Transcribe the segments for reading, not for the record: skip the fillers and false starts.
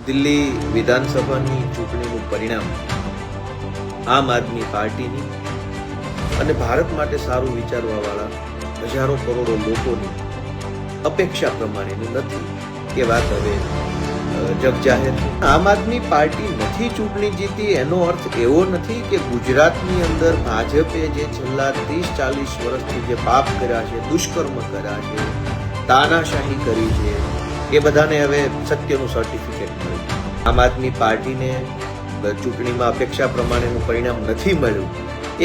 દિલ્હી વિધાનસભાની ચૂંટણીનું પરિણામ આમ આદમી પાર્ટીની અને ભારત માટે સારું વિચારવાવાળા હજારો કરોડો લોકોની અપેક્ષા પ્રમાણેનું નથી એ વાત હવે જગજાહેર છે. આમ આદમી પાર્ટી નથી ચૂંટણી જીતી એનો અર્થ એવો નથી કે ગુજરાતની અંદર ભાજપે જે છેલ્લા 30-40 વર્ષથી જે પાપ કર્યા છે, દુષ્કર્મ કર્યા છે, તાનાશાહી કરી છે, એ બધાને હવે સત્યનું સર્ટિફિકેટ મળ્યું. આમ આદમી પાર્ટીને ચૂંટણીમાં અપેક્ષા પ્રમાણેનું પરિણામ નથી મળ્યું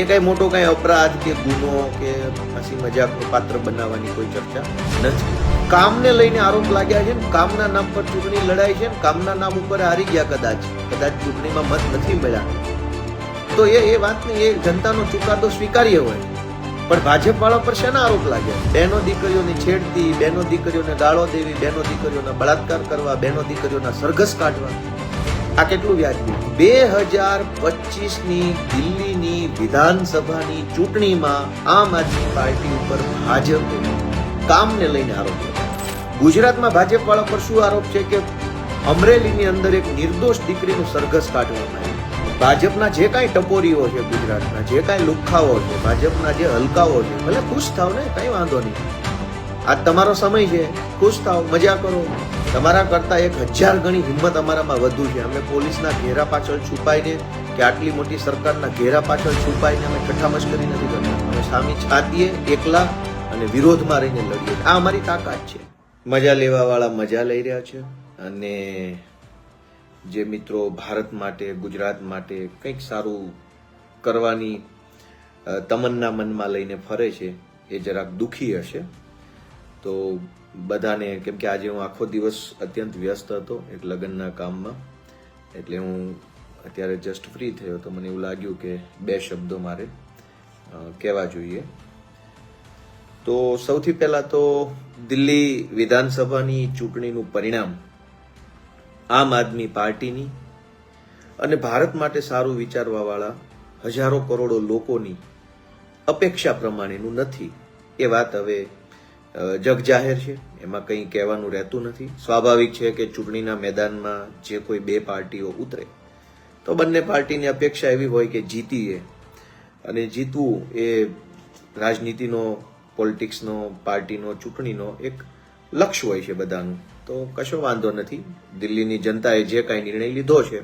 એ કઈ મોટો કઈ અપરાધ કે ગુનો કે હસી મજાકનું પાત્ર બનાવવાની કોઈ ચર્ચા નથી. કામને લઈને આરોપ લાગ્યા છે, કામના નામ પર ચૂંટણી લડાઈ છે, કામના નામ ઉપર હારી ગયા કદાચ ચૂંટણીમાં મત નથી મળ્યા તો એ વાતને એ જનતાનો ચુકાદો સ્વીકાર્ય હોય. પણ ભાજપ વાળા પર શેના આરોપ લાગ્યા? બહેનો દીકરીઓની છેડતી, બહેનો દીકરીઓને ગાળો દેવી, બહેનો દીકરીઓના બળાત્કાર કરવા, બહેનો દીકરીઓના સરઘસ કાઢવા. આ કેટલું વ્યાજબી? 2025ની દિલ્હીની વિધાનસભાની ચૂંટણીમાં આમ આદમી પાર્ટી ઉપર ભાજપે કામને લઈને આરોપ લગાવ્યો. ગુજરાતમાં ભાજપ વાળા પર શું આરોપ છે કે અમરેલીની અંદર એક નિર્દોષ દીકરીનું સરઘસ કાઢવામાં આવ્યું. ભાજપના જે કાંઈ ટપોરીઓ છે, ગુજરાતના જે કાંઈ લુખ્ખાઓ છે, ભાજપના જે હલકાઓ છે, ભલે ખુશ થાવ ને, કઈ વાંધો નહીં. આ તમારો સમય છે, ખુશ થાવ, મજા કરો. તમારા કરતા 1000 ગણી હિંમત અમારામાં વધુ છે. અમે પોલીસના ઘેરા પાછળ છુપાઈને કે આટલી મોટી સરકારના ઘેરા પાછળ છુપાઈને અમે ઠઠ્ઠામસ્કરી નથી કરતા. અમે સામી છાતીએ એકલા અને વિરોધમાં રહીને લડીએ. આ અમારી તાકાત છે. મજા લેવા વાળા મજા લઈ રહ્યા છે અને જે મિત્રો ભારત માટે, ગુજરાત માટે કંઈક સારું કરવાની તમન્ના મનમાં લઈને ફરે છે એ જરાક દુઃખી હશે. તો બધાને, કેમ કે આજે હું આખો દિવસ અત્યંત વ્યસ્ત હતો એક લગ્નના કામમાં, એટલે હું અત્યારે જસ્ટ ફ્રી થયો તો મને એવું લાગ્યું કે 2 શબ્દો મારે કહેવા જોઈએ. તો સૌથી પહેલા તો દિલ્હી વિધાનસભાની ચૂંટણીનું પરિણામ આમ આદમી પાર્ટીની અને ભારત માટે સારું વિચારવાવાળા હજારો કરોડો લોકોની અપેક્ષા પ્રમાણેનું નથી એ વાત હવે જગજાહેર છે. એમાં કંઈ કહેવાનું રહેતું નથી. સ્વાભાવિક છે કે ચૂંટણીના મેદાનમાં જે કોઈ 2 પાર્ટીઓ ઉતરે તો બંને પાર્ટીની અપેક્ષા એવી હોય કે જીતીએ, અને જીતવું એ રાજનીતિનો, પોલિટિક્સનો, પાર્ટીનો, ચૂંટણીનો એક લક્ષ્ય હોય છે બધાનું. તો કશો વાંધો નથી. દિલ્હીની જનતાએ જે કાંઈ નિર્ણય લીધો છે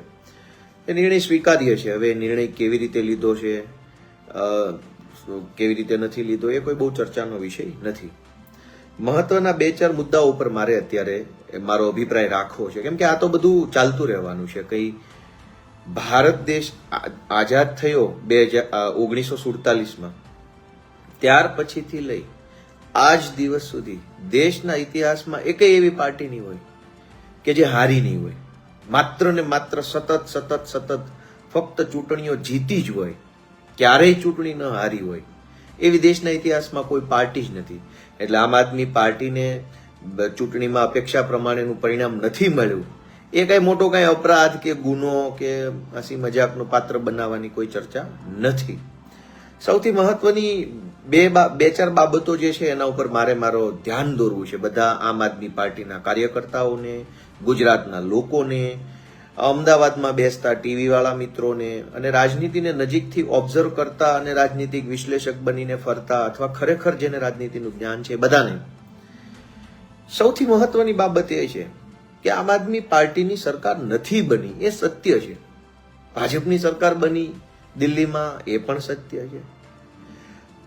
એ નિર્ણય સ્વીકાર્ય છે. હવે નિર્ણય કેવી રીતે લીધો છે, કેવી રીતે નથી લીધો, એ કોઈ બહુ ચર્ચાનો વિષય નથી. મહત્વના 2-4 મુદ્દાઓ ઉપર મારે અત્યારે મારો અભિપ્રાય રાખવો છે, કેમ કે આ તો બધું ચાલતું રહેવાનું છે. કઈ ભારત દેશ આઝાદ થયો 1947માં, ત્યાર પછીથી લઈ આજ દિવસ સુધી દેશના ઇતિહાસમાં એકેય એવી પાર્ટી નહીં હોય કે જે હારી નહીં હોય. માત્ર ને માત્ર સતત ફક્ત ચૂંટણીઓ જીતી જ હોય, ક્યારેય ચૂંટણી ન હારી હોય એવી દેશના ઇતિહાસમાં કોઈ પાર્ટી જ નથી. એટલે આમ આદમી પાર્ટીને ચૂંટણીમાં અપેક્ષા પ્રમાણેનું પરિણામ નથી મળ્યું એ કઈ મોટો કઈ અપરાધ કે ગુનો કે હસી મજાકનું પાત્ર બનાવવાની કોઈ ચર્ચા નથી. સૌથી મહત્વની 2-4 બાબતો જે છે એના ઉપર મારો ધ્યાન દોરવું છે. બધા આમ આદમી પાર્ટીના કાર્યકર્તાઓને, ગુજરાતના લોકોને, અમદાવાદમાં બેસતા ટીવી વાળા મિત્રોને અને રાજનીતિને નજીકથી ઓબ્ઝર્વ કરતા અને રાજનીતિક વિશ્લેષક બનીને ફરતા અથવા ખરેખર જેને રાજનીતિનું જ્ઞાન છે બધાને સૌથી મહત્વની બાબત એ છે કે આમ આદમી પાર્ટીની સરકાર નથી બની એ સત્ય છે. ભાજપની સરકાર બની દિલ્હીમાં એ પણ સત્ય છે.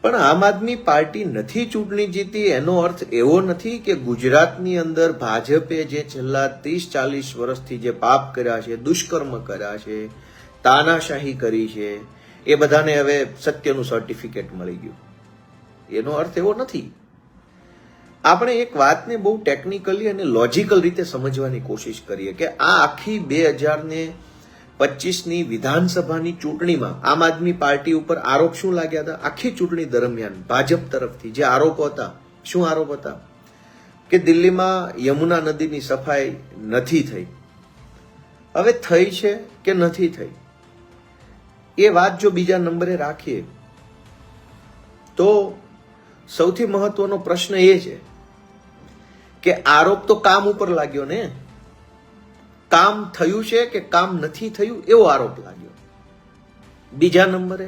પણ આમ આદમી પાર્ટી નથી ચૂંટણી જીતી એનો અર્થ એવો નથી કે ગુજરાતની અંદર ભાજપે જે છેલ્લા 30-40 વર્ષથી જે પાપ કર્યા છે, દુષ્કર્મ કર્યા છે, તાનાશાહી કરી છે, એ બધાને હવે સત્યનું સર્ટિફિકેટ મળી ગયું. એનો અર્થ એવો નથી. આપણે એક વાતને બહુ ટેકનિકલી અને લોજિકલ રીતે સમજવાની કોશિશ કરીએ કે આ આખી 2025ની વિધાનસભાની ચૂંટણીમાં આમ આદમી પાર્ટી ઉપર આરોપ શું લાગ્યા હતા? આખી ચૂંટણી દરમિયાન ભાજપ તરફથી જે આરોપો હતા, શું આરોપ હતા? કે દિલ્હીમાં યમુના નદીની સફાઈ નથી થઈ. હવે થઈ છે કે નથી થઈ એ વાત જો બીજા નંબરે રાખીએ તો સૌથી મહત્વનો પ્રશ્ન એ છે કે આરોપ તો કામ ઉપર લાગ્યો ને. કામ થયું છે કે કામ નથી થયું એવો આરોપ લાગ્યો. બીજા નંબરે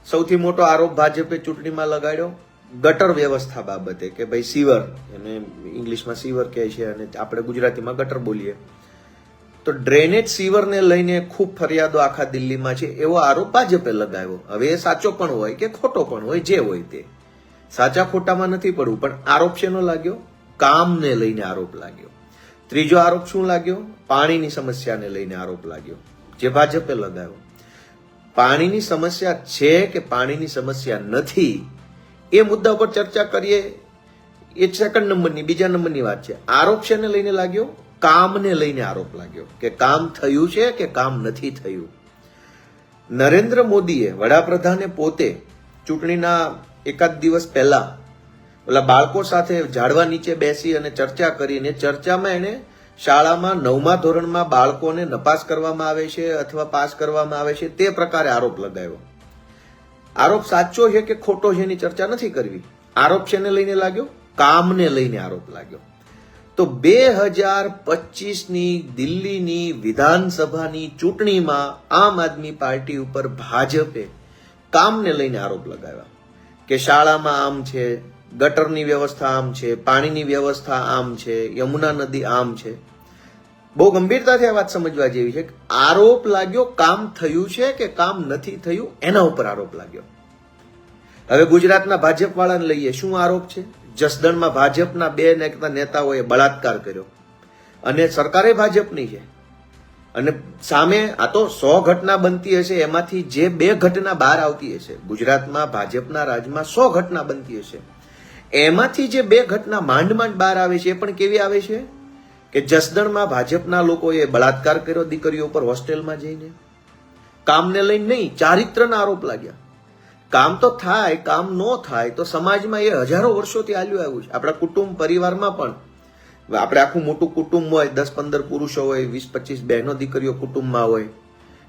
સૌથી મોટો આરોપ ભાજપે ચૂંટણીમાં લગાડ્યો ગટર વ્યવસ્થા બાબતે કે ભાઈ સીવર, એને ઇંગ્લિશમાં સીવર કહે છે અને આપણે ગુજરાતીમાં ગટર બોલીએ, તો ડ્રેનેજ સીવરને લઈને ખૂબ ફરિયાદો આખા દિલ્હીમાં છે એવો આરોપ ભાજપે લગાવ્યો. હવે એ સાચો પણ હોય કે ખોટો પણ હોય, જે હોય તે, સાચા ખોટામાં નથી પડવું, પણ આરોપ શેનો લાગ્યો? કામને લઈને આરોપ લાગ્યો. ત્રીજો આરોપ શું લાગ્યો? પાણીની સમસ્યાને લઈને આરોપ લાગ્યો, જે ભાજપે લગાવ્યો. પાણીની સમસ્યા છે કે પાણીની સમસ્યા નથી એ મુદ્દા ઉપર ચર્ચા કરીએ એ સેકન્ડ નંબરની, બીજા નંબરની વાત છે. આરોપ શેને લઈને લાગ્યો? કામને લઈને આરોપ લાગ્યો કે કામ થયું છે કે કામ નથી થયું. નરેન્દ્ર મોદીએ, વડાપ્રધાને પોતે ચૂંટણીના એકાદ દિવસ પહેલા ઓલા બાળકો સાથે ઝાડવા નીચે બેસી અને ચર્ચા કરીને ચર્ચામાં એને શાળામાં 9મા ધોરણમાં બાળકોને નપાસ કરવામાં આવે છે અથવા પાસ કરવામાં આવે છે તે પ્રકારે આરોપ લગાવ્યો. આરોપ સાચો છે કે ખોટો છે એની ચર્ચા નથી કરવી. આરોપ શેને લઈને લાગ્યો? કામને લઈને આરોપ લાગ્યો. તો 2025ની દિલ્હીની વિધાનસભાની ચૂંટણીમાં આમ આદમી પાર્ટી ઉપર ભાજપે કામને લઈને આરોપ લગાવ્યા કે શાળામાં આમ છે, ગટરની વ્યવસ્થા આમ છે, પાણીની વ્યવસ્થા આમ છે, યમુના નદી આમ છે. બહુ ગંભીરતાથી આ વાત સમજવા જેવી છે. આરોપ લાગ્યો કામ થયું છે કે કામ નથી થયું એના ઉપર આરોપ લાગ્યો. હવે ગુજરાતના ભાજપ વાળાને લઈએ, શું આરોપ છે? જસદણમાં ભાજપના 2 નેતાઓએ બળાત્કાર કર્યો અને સરકારે ભાજપની છે અને સામે આ તો 100 ઘટના બનતી હશે, એમાંથી જે 2 ઘટના બહાર આવતી હશે, ગુજરાતમાં ભાજપના રાજમાં 100 ઘટના બનતી હશે, એમાંથી જે 2 ઘટના માંડ બહાર આવે છે એ પણ કેવી આવે છે કે જસદણમાં ભાજપના લોકોએ બળાત્કાર કર્યો દીકરીઓ પર હોસ્ટેલમાં જઈને. કામને લઈને નહીં, ચારિત્રના આરોપ લાગ્યા. કામ તો થાય, કામ ન થાય તો સમાજમાં એ હજારો વર્ષોથી ચાલ્યું આવ્યું છે. આપણા કુટુંબ પરિવારમાં પણ આપણે આખું મોટું કુટુંબ હોય, 10-15 પુરુષો હોય, 20-25 બહેનો દીકરીઓ કુટુંબમાં હોય,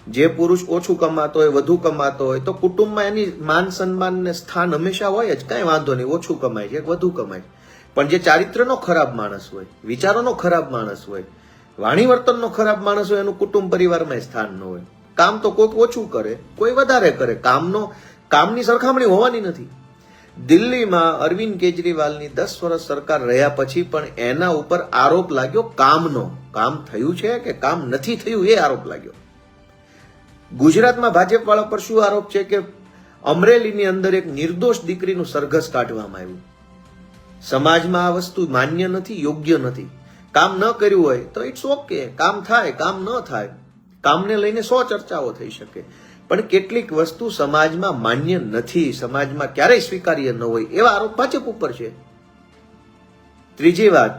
જે પુરુષ ઓછું કમાતો હોય, વધુ કમાતો હોય, તો કુટુંબમાં એની માન સન્માન ને સ્થાન હંમેશા હોય જ. કાંઈ વાંધો નહીં, ઓછું કમાય છે, વધુ કમાય છે, પણ જે ચારિત્રનો ખરાબ માણસ હોય, વિચારોનો ખરાબ માણસ હોય, વાણી વર્તનનો ખરાબ માણસ હોય, એનું કુટુંબ પરિવારમાં સ્થાન ન હોય. કામ તો કોઈક ઓછું કરે, કોઈ વધારે કરે, કામની સરખામણી હોવાની નથી. દિલ્હીમાં અરવિંદ કેજરીવાલની 10 વર્ષ સરકાર રહ્યા પછી પણ એના ઉપર આરોપ લાગ્યો કામનો. કામ થયું છે કે કામ નથી થયું એ આરોપ લાગ્યો. ગુજરાતમાં ભાજપ વાળા પર શું આરોપ છે કે અમરેલીની અંદર એક નિર્દોષ દીકરીનું સરઘસ કાઢવામાં આવ્યું. સમાજમાં આ વસ્તુ માન્ય નથી, યોગ્ય નથી. કામ ન કર્યું હોય તો ઇટ્સ ઓકે, કામ થાય, કામ ન થાય, કામને લઈને 100 ચર્ચાઓ થઈ શકે, પણ કેટલીક વસ્તુ સમાજમાં માન્ય નથી, સમાજમાં ક્યારેય સ્વીકાર્ય ન હોય, એવા આરોપ ભાજપ ઉપર છે. ત્રીજી વાત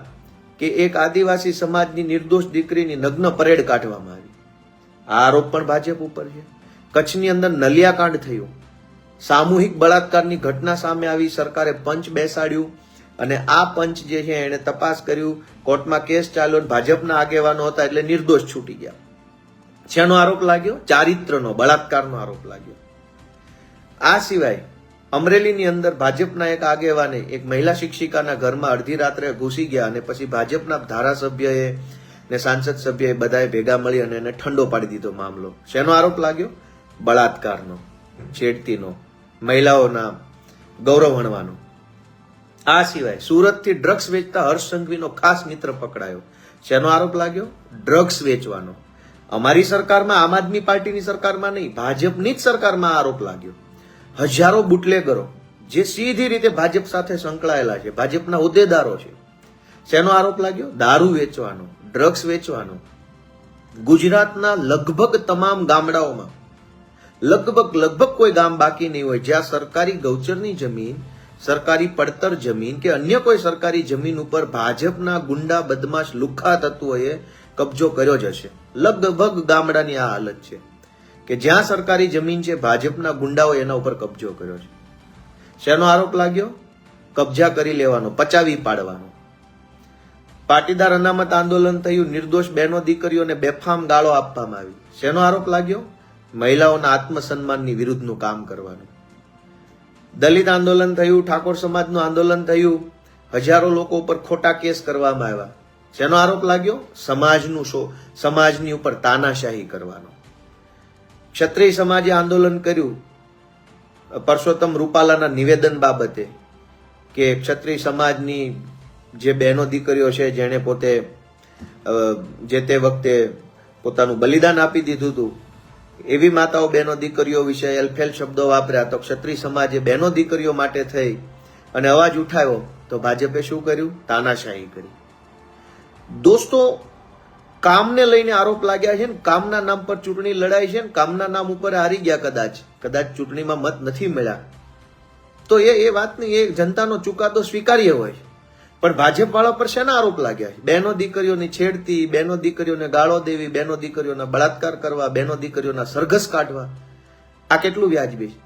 કે એક આદિવાસી સમાજની નિર્દોષ દીકરીની નગ્ન પરેડ કાઢવામાં આવી, આ આરોપ પણ ભાજપ ઉપર છે. કચ્છની અંદર નલિયાકાંડ થયું, સામૂહિક બળાત્કારની ઘટના સામે આવી, સરકારે પંચ બેસાડ્યું અને આ પંચ જે છે એને તપાસ કર્યું, કોર્ટમાં કેસ ચાલ્યો, ભાજપના આગેવાનો હતા એટલે નિર્દોષ છૂટી ગયા. શેનો આરોપ લાગ્યો? ચારિત્રનો, બળાત્કારનો આરોપ લાગ્યો. આ સિવાય અમરેલીની અંદર ભાજપના એક આગેવાને એક મહિલા શિક્ષિકાના ઘરમાં અડધી રાત્રે ઘૂસી ગયા અને પછી ભાજપના ધારાસભ્યએ ને સાંસદ સભ્યએ બધાએ ભેગા મળી અને એને ઠંડો પાડી દીધો મામલો. શેનો આરોપ લાગ્યો? બળાત્કારનો, છેડતીનો, મહિલાઓના ગૌરવ હણવાનો. આ સિવાય સુરતથી ડ્રગ્સ વેચતા હર્ષ સંઘવીનો ખાસ મિત્ર પકડાયો. શેનો આરોપ લાગ્યો? ડ્રગ્સ વેચવાનો. અમારી સરકારમાં, આમ આદમી પાર્ટીની સરકારમાં નહીં, ભાજપની જ સરકારમાં આરોપ લાગ્યો. હજારો બુટલેગરો જે સીધી રીતે ભાજપ સાથે સંકળાયેલા છે, ભાજપના હોદ્દેદારો છે. શેનો આરોપ લાગ્યો? દારૂ વેચવાનો, ડ્રગ્સ વેચવાનો. ગુજરાતના લગભગ તમામ ગામડાઓમાં લગભગ કોઈ ગામ બાકી નહીં હોય જ્યાં સરકારી ગૌચરની જમીન, સરકારી પડતર જમીન કે અન્ય કોઈ સરકારી જમીન ઉપર ભાજપના ગુંડા, બદમાશ, લુખ્ખા તત્વોએ કબજો કર્યો જ હશે. લગભગ ગામડાની આ હાલત છે કે જ્યાં સરકારી જમીન છે, ભાજપના ગુંડાઓ એના ઉપર કબજો કર્યો છે. શેનો આરોપ લાગ્યો? કબજા કરી લેવાનો, પચાવી પાડવાનો. પાટીદાર અનામત આંદોલન થયું, નિર્દોષ બહેનો દીકરીઓને બેફામ ગાળો આપવામાં આવી. શેનો આરોપ લાગ્યો? મહિલાઓના આત્મસન્માનની વિરુદ્ધનું કામ કરવાનું. દલિત આંદોલન થયું, ઠાકોર સમાજનું આંદોલન થયું, હજારો લોકો ઉપર ખોટા કેસ કરવામાં આવ્યા. શેનો આરોપ લાગ્યો? સમાજની ઉપર તાનાશાહી કરવાનો. ક્ષત્રિય સમાજે આંદોલન કર્યું પરસોત્તમ રૂપાલાના નિવેદન બાબતે કે ક્ષત્રિય સમાજની જે બહેનો દીકરીઓ છે જેણે પોતે જે તે વખતે પોતાનું બલિદાન આપી દીધું હતું, એવી માતાઓ બહેનો દીકરીઓ વિશે એલફેલ શબ્દો વાપર્યા. તો ક્ષત્રિય સમાજે બહેનો દીકરીઓ માટે થઈ અને અવાજ ઉઠાવ્યો તો ભાજપે શું કર્યું? તાનાશાહી કરી. દોસ્તો, કામને લઈને આરોપ લાગ્યા છે ને, કામના નામ પર ચૂંટણી લડાઈ છે ને, કામના નામ ઉપર હારી ગયા. કદાચ ચૂંટણીમાં મત નથી મળ્યા તો એ વાતની એ જનતાનો ચુકાદો સ્વીકાર્ય હોય. પણ ભાજપ વાળા પર શેના આરોપ લાગ્યા છે? બહેનો દીકરીઓની છેડતી, બહેનો દીકરીઓને ગાળો દેવી, બહેનો દીકરીઓના બળાત્કાર કરવા, બહેનો દીકરીઓના સરઘસ કાઢવા. આ કેટલું વ્યાજબી છે?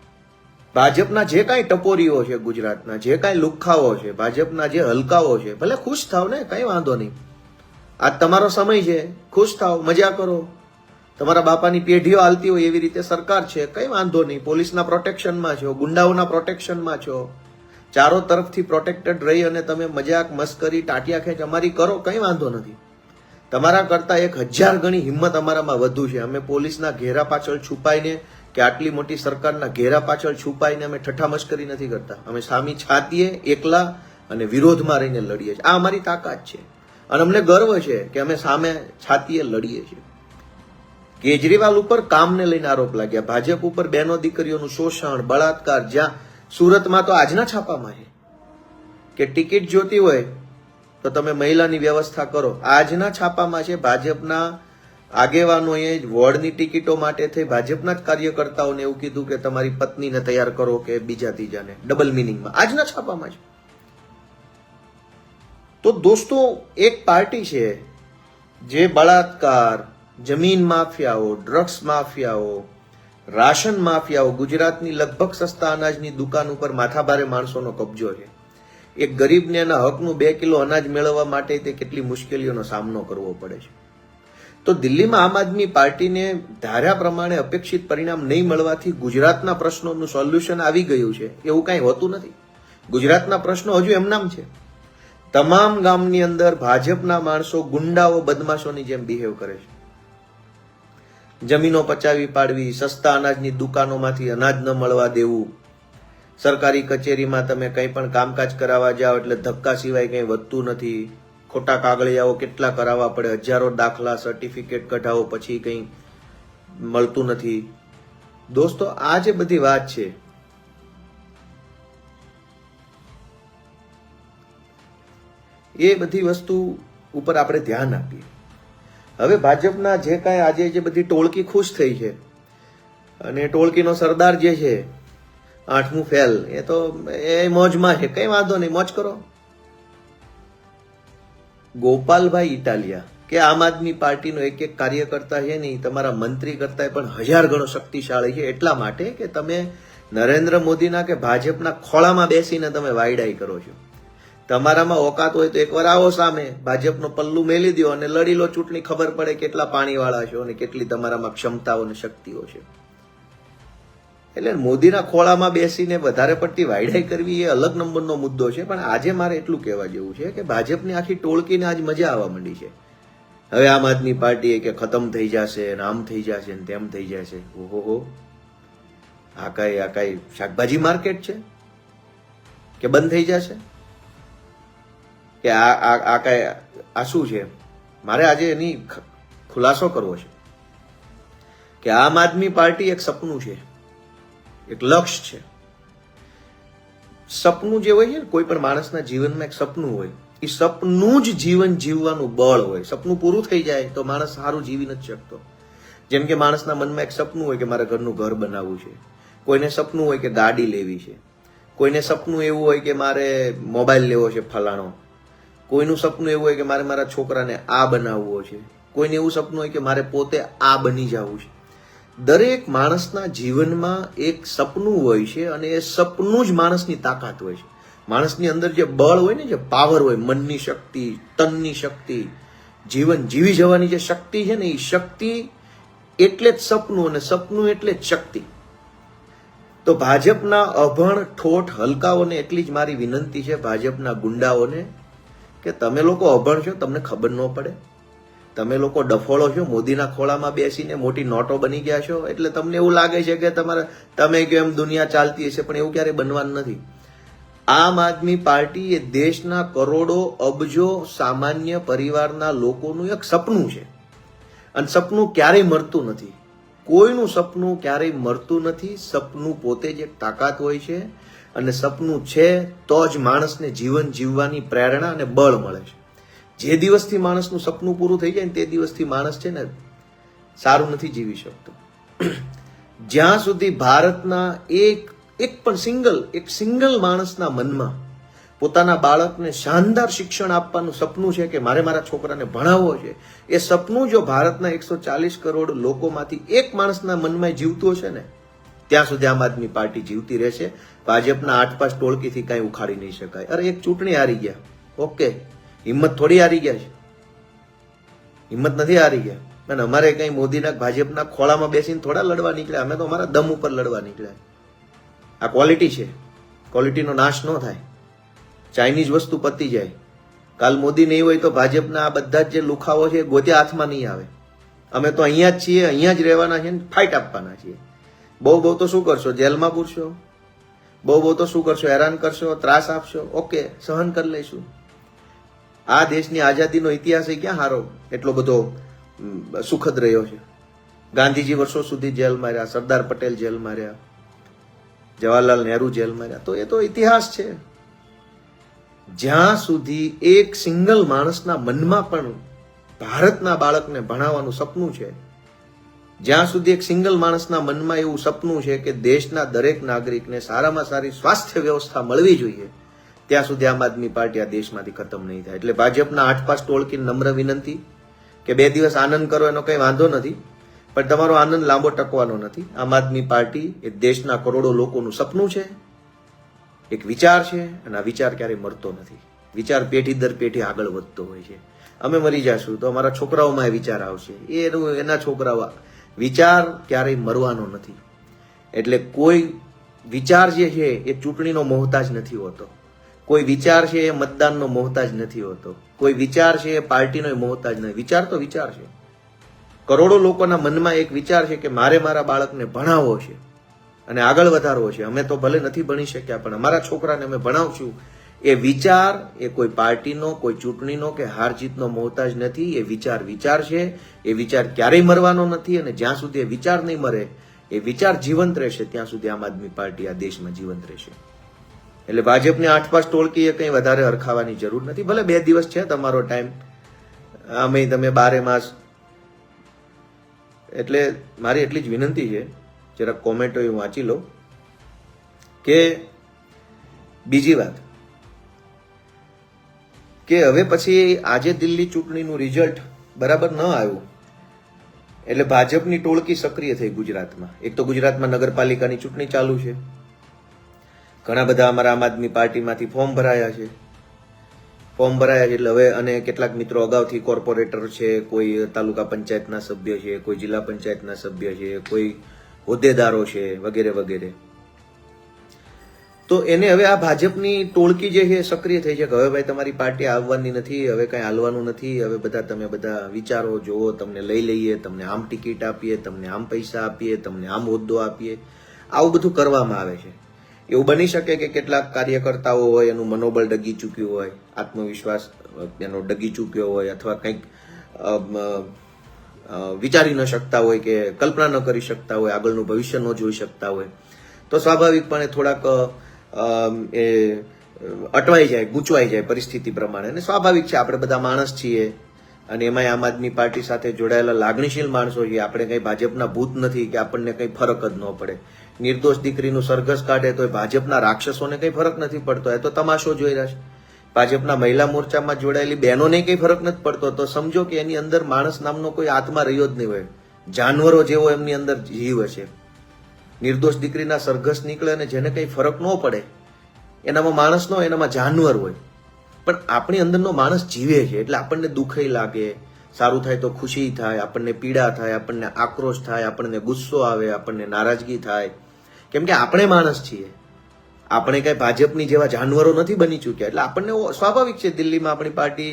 ભાજપના જે કાંઈ ટપોરીઓ છે ગુજરાતના, જે કાંઈ લુખ્ખાઓ છે, ભાજપના જે હલકાઓ છે, ભલે ખુશ થાવ ને, કઈ વાંધો નહીં. આજ તમારો સમય છે, ખુશ થાવ, મજા કરો. તમારા બાપાની પેઢીઓ હાલતી હોય એવી રીતે સરકાર છે, કઈ વાંધો નહીં. પોલીસના પ્રોટેક્શનમાં છો, ગુંડાઓના પ્રોટેક્શનમાં છો, ચારો તરફથી પ્રોટેક્ટેડ રહી અને તમે મજાક, મસ્કરી, ટાટિયા ખેંચ અમારી કરો, કઈ વાંધો નથી. તમારા કરતા 1000 ગણી હિંમત અમારામાં વધુ છે. અમે પોલીસના ઘેરા પાછળ છુપાઈને કે આટલી મોટી સરકારના ઘેરા પાછળ છુપાઈને અમે ઠઠ્ઠા મસ્કરી નથી કરતા. અમે સામી છાતીએ એકલા અને વિરોધમાં રહીને લડીએ છીએ. આ અમારી તાકાત છે અને અમને ગર્વ છે કે અમે સામે છાતીએ લડીએ છીએ. કેજરીવાલ ઉપર કામને લઈને આરોપ લાગ્યા, ભાજપ ઉપર બહેનો દીકરીઓનું શોષણ, બળાત્કાર. જ્યાં સુરતમાં તો આજના છાપામાં છે કે ટિકિટ જોતી હોય તો તમે મહિલાની વ્યવસ્થા કરો. આજના છાપામાં છે ભાજપના આગેવાનોએ વોર્ડની ટિકિટો માટે થઈ ભાજપના જ કાર્યકર્તાઓને એવું કીધું કે તમારી પત્નીને તૈયાર કરો કે બીજા ત્રીજાને, ડબલ મિનિંગમાં. આજના છાપામાં છે. તો દોસ્તો, એક પાર્ટી છે જે બળાત્કાર, જમીન માફિયાઓ, ડ્રગ્સ માફિયાઓ, રાશન માફિયાઓ, ગુજરાતની લગભગ સસ્તા અનાજની દુકાન ઉપર માથાભારે માણસોનો કબજો છે. એક ગરીબને એના હકનું 2 કિલો અનાજ મેળવવા માટે તે કેટલી મુશ્કેલીઓનો સામનો કરવો પડે છે. તો દિલ્હીમાં આમ આદમી પાર્ટીને ધાર્યા પ્રમાણે અપેક્ષિત પરિણામ નહીં મળવાથી ગુજરાતના પ્રશ્નોનું સોલ્યુશન આવી ગયું છે એવું કાંઈ હોતું નથી. ગુજરાતના પ્રશ્નો હજુ એમનામ છે. તમામ ગામની અંદર ભાજપના માણસો ગુંડાઓ, બદમાશોની જેમ બિહેવ કરે છે. જમીનો પચાવી પાડવી, સસ્તા અનાજની દુકાનોમાંથી અનાજ ન મળવા દેવું, સરકારી કચેરીમાં તમે કંઈ પણ કામકાજ કરાવવા જાઓ એટલે ધક્કા સિવાય કંઈ વધતું નથી, ખોટા કાગળિયાઓ કેટલા કરાવવા પડે, હજારો દાખલા, સર્ટિફિકેટ કઢાવો પછી કંઈ મળતું નથી. દોસ્તો, આ જે બધી વાત છે એ બધી વસ્તુ ઉપર આપણે ધ્યાન આપીએ. હવે ભાજપના જે કાંઈ આજે જે બધી ટોળકી ખુશ થઈ છે અને ટોળકીનો સરદાર જે છે 8મું ફેલ, એ તો એ મોજમાં છે, કઈ વાંધો નહીં, મોજ કરો. ગોપાલભાઈ ઇટાલિયા કે આમ આદમી પાર્ટીનો એક કાર્યકર્તા છે નહીં, તમારા મંત્રી કરતા પણ 1000 ગણો શક્તિશાળી છે. એટલા માટે કે તમે નરેન્દ્ર મોદીના કે ભાજપના ખોળામાં બેસીને તમે વાયડાઈ કરો છો. તમારામાં ઓકાત હોય તો એકવાર આવો સામે, ભાજપનો પલ્લું મેલી દો અને લડી લો ચૂંટણી. ખબર પડે કેટલા પાણીવાળા છો અને કેટલી તમારામાં ક્ષમતાઓ અને શક્તિઓ છે. એટલે મોદીના ખોળામાં બેસીને વધારે પડતી વાયડાઈ કરવી એ અલગ નંબરનો મુદ્દો છે. પણ આજે મારે એટલું કહેવા જેવું છે કે ભાજપની આખી ટોળકીને આજ મજા આવવા માંડી છે. હવે આમ આદમી પાર્ટી કે ખતમ થઈ જશે ને આમ થઈ જશે ને તેમ થઈ જશે. ઓહો, આ કઈ શાકભાજી માર્કેટ છે કે બંધ થઈ જશે કે આ શું છે? મારે આજે એની ખુલાસો કરવો છે કે આમ આદમી પાર્ટી એક સપનું છે, એક લક્ષ્ય છે. સપનું જે હોય છે ને, કોઈ પણ માણસના જીવનમાં એક સપનું હોય, એ સપનું જ જીવન જીવવાનું બળ હોય. સપનું પૂરું થઈ જાય તો માણસ સારું જીવી નથી શકતો. જેમ કે માણસના મનમાં એક સપનું હોય કે મારે ઘરનું ઘર બનાવવું છે, કોઈને સપનું હોય કે ગાડી લેવી છે, કોઈને સપનું એવું હોય કે મારે મોબાઈલ લેવો છે ફલાણો, કોઈનું સપનું એવું હોય કે મારે મારા છોકરાને આ બનાવવો છે, કોઈને એવું સપનું હોય કે મારે પોતે આ બની જવું છે. દરેક માણસના જીવનમાં એક સપનું હોય છે અને એ સપનું જ માણસની તાકાત હોય છે. માણસની અંદર જે બળ હોય ને, જે પાવર હોય, મનની શક્તિ, તનની શક્તિ, જીવન જીવી જવાની જે શક્તિ છે ને, એ શક્તિ એટલે જ સપનું અને સપનું એટલે જ શક્તિ. તો ભાજપના અભણ ઠોઠ હલકાઓને એટલી જ મારી વિનંતી છે, ભાજપના ગુંડાઓને, કે તમે લોકો અભણ છો, તમને ખબર ન પડે, તમે લોકો ડફોળો છો, મોદીના ખોળામાં બેસીને મોટી નોટો બની ગયા છો, એટલે તમને એવું લાગે છે કે તમે કેમ દુનિયા ચાલતી હશે, પણ એવું ક્યારેય બનવાનું નથી. આમ આદમી પાર્ટી એ દેશના કરોડો અબજો સામાન્ય પરિવારના લોકોનું એક સપનું છે, અને સપનું ક્યારેય મરતું નથી. કોઈનું સપનું ક્યારેય મરતું નથી. સપનું પોતે જ એક તાકાત હોય છે, અને સપનું છે તો જ માણસને જીવન જીવવાની પ્રેરણા અને બળ મળે છે. જે દિવસથી માણસનું સપનું પૂરું થઈ જાય ને તે દિવસથી માણસ છે ને સારું નથી જીવી શકતો. જ્યાં સુધી ભારતના એક સિંગલ માણસના મનમાં પોતાના બાળકને શાનદાર શિક્ષણ આપવાનું સપનું છે કે મારે મારા છોકરાને ભણાવવો છે, એ સપનું જો ભારતના 140 કરોડ લોકોમાંથી એક માણસના મનમાં જીવતું હશે ને, ત્યાં સુધી આમ આદમી પાર્ટી જીવતી રહેશે. ભાજપના 8-5 ટોળકીથી કાંઈ ઉખાડી નહીં શકાય. અરે એક ચૂંટણી હારી ગયા, ઓકે, હિંમત થોડી હારી ગયા છે, હિંમત નથી હારી ગયા. અને અમારે કઈ મોદીના ભાજપના ખોળામાં બેસીને થોડા લડવા નીકળ્યા, અમે તો અમારા દમ ઉપર લડવા નીકળ્યા. આ ક્વોલિટી છે, ક્વોલિટીનો નાશ ન થાય. ચાઇનીઝ વસ્તુ પતી જાય. કાલ મોદી નહીં હોય તો ભાજપના આ બધા જ જે લુખાઓ છે ગોત્યા હાથમાં નહીં આવે. અમે તો અહીંયા જ છીએ, અહીંયા જ રહેવાના છે, ફાઇટ આપવાના છીએ. બહુ તો શું કરશો? જેલમાં પૂરશો? બહુ તો શું કરશો? હેરાન કરશો, ત્રાસ આપશો, ઓકે, સહન કરી લઈશું. આ દેશની આઝાદીનો ઇતિહાસ ક્યાં હારો એટલો બધો સુખદ રહ્યો છે? ગાંધીજી વર્ષો સુધી જેલમાં રહ્યા, સરદાર પટેલ જેલમાં રહ્યા, જવાહરલાલ નહેરુ જેલમાં રહ્યા. તો એ તો ઇતિહાસ છે. જ્યાં સુધી એક સિંગલ માણસના મનમાં પણ ભારતના બાળકને ભણાવવાનું સપનું છે, જ્યાં સુધી એક સિંગલ માણસના મનમાં એવું સપનું છે કે દેશના દરેક નાગરિકને સારામાં સારી સ્વાસ્થ્ય વ્યવસ્થા મળવી જોઈએ, ત્યાં સુધી આમ આદમી પાર્ટી આ દેશમાંથી ખતમ નહીં થાય. એટલે ભાજપના 8-5 ટોળકીને નમ્ર વિનંતી કે 2 દિવસ આનંદ કરો, એનો કંઈ વાંધો નથી, પણ તમારો આનંદ લાંબો ટકવાનો નથી. આમ આદમી પાર્ટી એ દેશના કરોડો લોકોનું સપનું છે, એક વિચાર છે, અને આ વિચાર ક્યારેય મરતો નથી. વિચાર પેઢી દર પેઢી આગળ વધતો હોય છે. અમે મરી જશું તો અમારા છોકરાઓમાં એ વિચાર આવશે, એના છોકરાઓ. વિચાર ક્યારેય મરવાનો નથી. એટલે કોઈ વિચાર જે છે એ ચૂંટણીનો મોહતાજ નથી હોતો, કોઈ વિચાર છે એ મતદાનનો મોહતાજ નથી હોતો, કોઈ વિચાર છે એ પાર્ટીનો મોહતાજ નથી. વિચાર તો વિચાર છે. કરોડો લોકોના મનમાં એક વિચાર છે કે મારે મારા બાળકને ભણાવવો છે અને આગળ વધારવો છે. અમે તો ભલે નથી ભણી શક્યા, પણ અમારા છોકરાને અમે ભણાવશું. એ વિચાર એ કોઈ પાર્ટીનો, કોઈ ચૂંટણીનો કે હાર જીતનો મોહતાજ નથી. એ વિચાર છે. એ વિચાર ક્યારેય મરવાનો નથી, અને જ્યાં સુધી એ વિચાર નહીં મરે, એ વિચાર જીવંત રહેશે, ત્યાં સુધી આમ આદમી પાર્ટી આ દેશમાં જીવંત રહેશે. એટલે ભાજપને 8-5 ટોળકી એ કંઈ વધારે હરખાવાની જરૂર નથી. ભલે 2 દિવસ છે તમારો ટાઈમ, અમે તમે 12 માસ. એટલે મારી એટલી જ વિનંતી છે, જરાક કોમેન્ટો હું વાંચી લો. કે બીજી વાત કે હવે પછી આજે દિલ્હી ચૂંટણીનું રિઝલ્ટ બરાબર ન આવ્યું એટલે ભાજપની ટોળકી સક્રિય થઈ ગુજરાતમાં. એક તો ગુજરાતમાં નગરપાલિકાની ચૂંટણી ચાલુ છે, ઘણા બધા અમારા આમ આદમી પાર્ટીમાંથી ફોર્મ ભરાયા છે. એટલે હવે, અને કેટલાક મિત્રો અગાઉથી કોર્પોરેટર છે, કોઈ તાલુકા પંચાયતના સભ્ય છે, કોઈ જિલ્લા પંચાયતના સભ્ય છે, કોઈ હોદ્દેદારો છે, વગેરે વગેરે. તો એને હવે આ ભાજપની ટોળકી જે છે સક્રિય થઈ છે કે હવે ભાઈ તમારી પાર્ટી આવવાની નથી, હવે કઈ હાલવાનું નથી, હવે તમે બધા વિચારો જોવો, તમને લઈ લઈએ, તમને આમ ટિકિટ આપીએ, તમને આમ પૈસા આપીએ, તમને આમ હોદ્દો આપીએ. આવું બધું કરવામાં આવે છે. એવું બની શકે કે કેટલાક કાર્યકર્તાઓ હોય એનું મનોબળ ડગી ચૂક્યું હોય, આત્મવિશ્વાસ એનો ડગી ચૂક્યો હોય, અથવા કંઈક વિચારી ન શકતા હોય કે કલ્પના ન કરી શકતા હોય, આગળનું ભવિષ્ય ન જોઈ શકતા હોય, તો સ્વાભાવિકપણે થોડાક એ અટવાઈ જાય, ગૂંચવાઈ જાય પરિસ્થિતિ પ્રમાણે. અને સ્વાભાવિક છે, આપણે બધા માણસ છીએ, અને એમાંય આમ આદમી પાર્ટી સાથે જોડાયેલા લાગણીશીલ માણસો છીએ. આપણે કંઈ ભાજપના ભૂત નથી કે આપણને કંઈ ફરક જ ન પડે. નિર્દોષ દીકરીનું સરઘસ કાઢે તો ભાજપના રાક્ષસોને કંઈ ફરક નથી પડતો, એ તો તમાશો જોઈ રહ્યા છે. ભાજપના મહિલા મોરચામાં જોડાયેલી બહેનોને કંઈ ફરક નથી પડતો, તો સમજો કે એની અંદર માણસ નામનો કોઈ આત્મા રહ્યો જ નહીં હોય, જાનવરો જેવો એમની અંદર જીવ હશે. નિર્દોષ દીકરીના સરઘસ નીકળે અને જેને કંઈ ફરક ન પડે, એનામાં માણસ ન હોય, એનામાં જાનવર હોય. પણ આપણી અંદરનો માણસ જીવે છે, એટલે આપણને દુઃખ લાગે, સારું થાય તો ખુશી થાય, આપણને પીડા થાય, આપણને આક્રોશ થાય, આપણને ગુસ્સો આવે, આપણને નારાજગી થાય, કેમ કે આપણે માણસ છીએ. આપણે કઈ ભાજપની જેવા જાનવરો નથી બની ચૂક્યા. એટલે આપણને સ્વાભાવિક છે દિલ્હીમાં આપણી પાર્ટી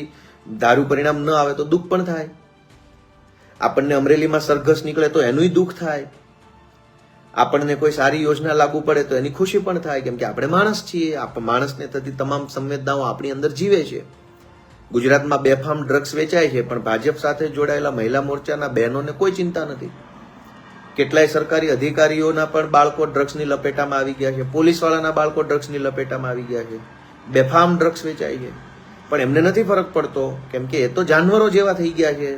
ધારું પરિણામ ન આવે તો દુઃખ પણ થાય. આપણને અમરેલીમાં સરઘસ નીકળે તો એનુંય દુઃખ થાય. આપણને કોઈ સારી યોજના લાગુ પડે તો એની ખુશી પણ થાય, કેમ કે આપણે માણસ છીએ. માણસને થતી તમામ સંવેદનાઓ આપણી અંદર જીવે છે. ગુજરાતમાં બેફામ ડ્રગ્સ વેચાય છે, પણ ભાજપ સાથે જોડાયેલા મહિલા મોરચાના બહેનોને કોઈ ચિંતા નથી. કેટલાય સરકારી અધિકારીઓના પણ બાળકો ડ્રગ્સની લપેટામાં આવી ગયા છે. પોલીસવાળાના બાળકો ડ્રગ્સની લપેટામાં આવી ગયા છે. બેફામ ડ્રગ્સ વેચાય છે, પણ એમને નથી ફરક પડતો, કેમ કે એ તો જાનવરો જેવા થઈ ગયા છે.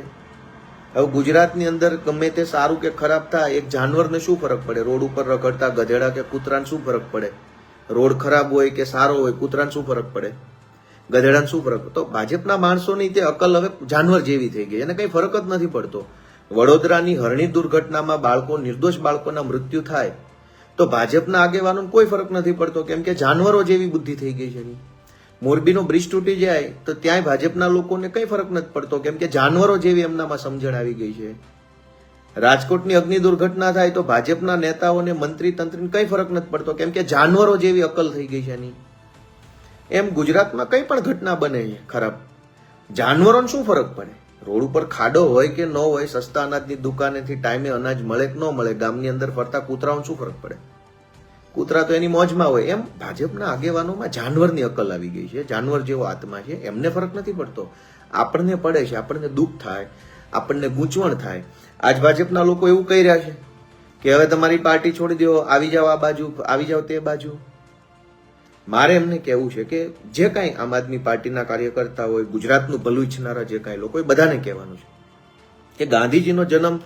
હવે ગુજરાતની અંદર ગમે તે સારું કે ખરાબ થાય, એક જાનવરને શું ફરક પડે? રોડ ઉપર રખડતા ગધેડા કે કૂતરાને શું ફરક પડે? રોડ ખરાબ હોય કે સારો હોય, કૂતરાને શું ફરક પડે? ગધેડાને શું ફરક? તો ભાજપના માણસોની તે અકલ હવે જાનવર જેવી થઈ ગઈ, એને કઈ ફરક જ નથી પડતો. વડોદરાની હરણી દુર્ઘટનામાં બાળકો, નિર્દોષ બાળકોના મૃત્યુ થાય તો ભાજપના આગેવાનોને કોઈ ફરક નથી પડતો, કેમ કે જાનવરો જેવી બુદ્ધિ થઈ ગઈ છે. મોરબીનો બ્રિજ તૂટી જાય તો ત્યાંય ભાજપના લોકોને કઈ ફરક નથી પડતો, કેમ કે જાનવરો જેવી એમનામાં સમજણ આવી ગઈ છે. રાજકોટની અગ્નિ દુર્ઘટના થાય તો ભાજપના નેતાઓને, મંત્રી તંત્રીને કઈ ફરક નથી પડતો, કેમ કે જાનવરો જેવી અકલ થઈ ગઈ છે. એમ ગુજરાતમાં કઈ પણ ઘટના બને છે ખરાબ, જાનવરોને શું ફરક પડે? રોડ ઉપર ખાડો હોય કે ન હોય, સસ્તા અનાજની દુકાનેથી ટાઈમે અનાજ મળે કે ન મળે, ગામની અંદર ફરતા કૂતરાઓને શું ફરક પડે? કૂતરા તો એની મોજમાં હોય. એમ ભાજપના આગેવાનોમાં જાનવરની અકલ આવી ગઈ છે, જાનવર જેવો આત્મા છે, એમને ફરક નથી પડતો. આપણને પડે છે, આપણને દુઃખ થાય, આપણને ગૂંચવણ થાય. આજ ભાજપના લોકો એવું કહી રહ્યા છે કે હવે તમારી પાર્ટી છોડી દો, આવી જાઓ આ બાજુ, આવી જાઓ તે બાજુ. મારે એમને કહેવું છે કે જે કાંઈ આમ આદમી પાર્ટીના કાર્યકર્તા હોય, ગુજરાતનું ભલું ઈચ્છનારા જે કાંઈ લોકો હોય, બધાને કહેવાનું છે કે ગાંધીજીનો જન્મ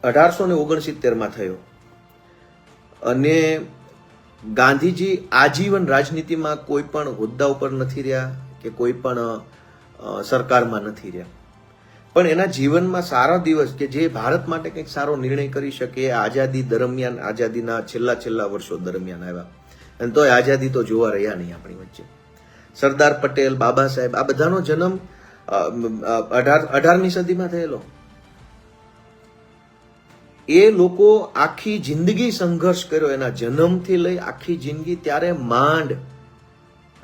1869માં થયો અને ગાંધીજી આજીવન રાજનીતિમાં કોઈ પણ હોદ્દા ઉપર નથી રહ્યા કે કોઈ પણ સરકારમાં નથી રહ્યા, પણ એના જીવનમાં સારા દિવસ કે જે ભારત માટે કંઈક સારો નિર્ણય કરી શકે, આઝાદી દરમિયાન, આઝાદીના છેલ્લા વર્ષો દરમિયાન આવ્યા, અને તોય આઝાદી તો જોવા રહ્યા નહીં આપણી વચ્ચે. સરદાર પટેલ, બાબા સાહેબ, આ બધાનો જન્મ 18મી સદીમાં થયેલો. એ લોકો આખી જિંદગી સંઘર્ષ કર્યો, એના જન્મથી લઈ આખી જિંદગી. ત્યારે માંડ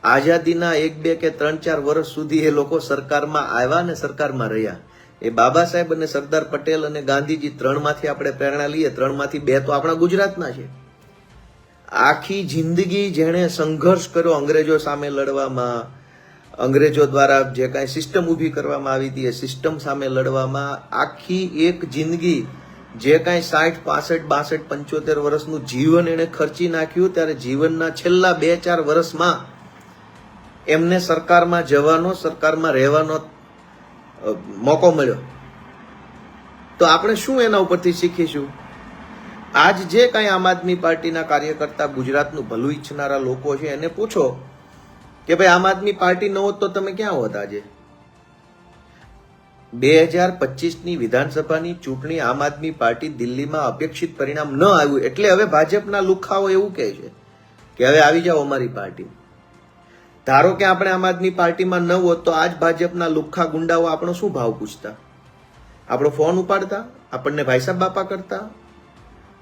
આઝાદીના 1, 2 કે 3, 4 વર્ષ સુધી એ લોકો સરકારમાં આવ્યા ને સરકારમાં રહ્યા. એ બાબા સાહેબ અને સરદાર પટેલ અને ગાંધીજી, 3માંથી આપણે પ્રેરણા લઈએ, 3માંથી 2 તો આપણા ગુજરાતના છે. આખી જિંદગી જેણે સંઘર્ષ કર્યો અંગ્રેજો સામે લડવામાં, અંગ્રેજો દ્વારા જે કાંઈ સિસ્ટમ ઊભી કરવામાં આવી હતી એ સિસ્ટમ સામે લડવામાં, આખી એક જિંદગી જે કાંઈ 60, 65, 62, 75 વર્ષનું જીવન એને ખર્ચી નાખ્યું. ત્યારે જીવનના છેલ્લા 2-4 વર્ષમાં એમને સરકારમાં જવાનો, સરકારમાં રહેવાનો મોકો મળ્યો. તો આપણે શું એના ઉપરથી શીખીશું? આજ જે કાંઈ આમ આદમી પાર્ટીના કાર્યકર્તા, ગુજરાતનું ભલું ઈચ્છનારા લોકો છે, એને પૂછો કે ભાઈ આમ આદમી પાર્ટી ન હોત તો તમે ક્યાં હોત આજે? 2025ની વિધાનસભાની ચૂંટણી આમ આદમી પાર્ટી દિલ્હીમાં અપેક્ષિત પરિણામ ન આવ્યું એટલે હવે ભાજપના લુખાઓ એવું કહે છે કે હવે આવી જાઓ અમારી પાર્ટીમાં. ધારો કે આપણે આમ આદમી પાર્ટીમાં ન હોત તો આજ ભાજપના લુખ્ખા ગુંડાઓ આપણો શું ભાવ પૂછતા? આપણો ફોન ઉપાડતા, આપણને ભાઈ સાહેબ બાપા કરતા,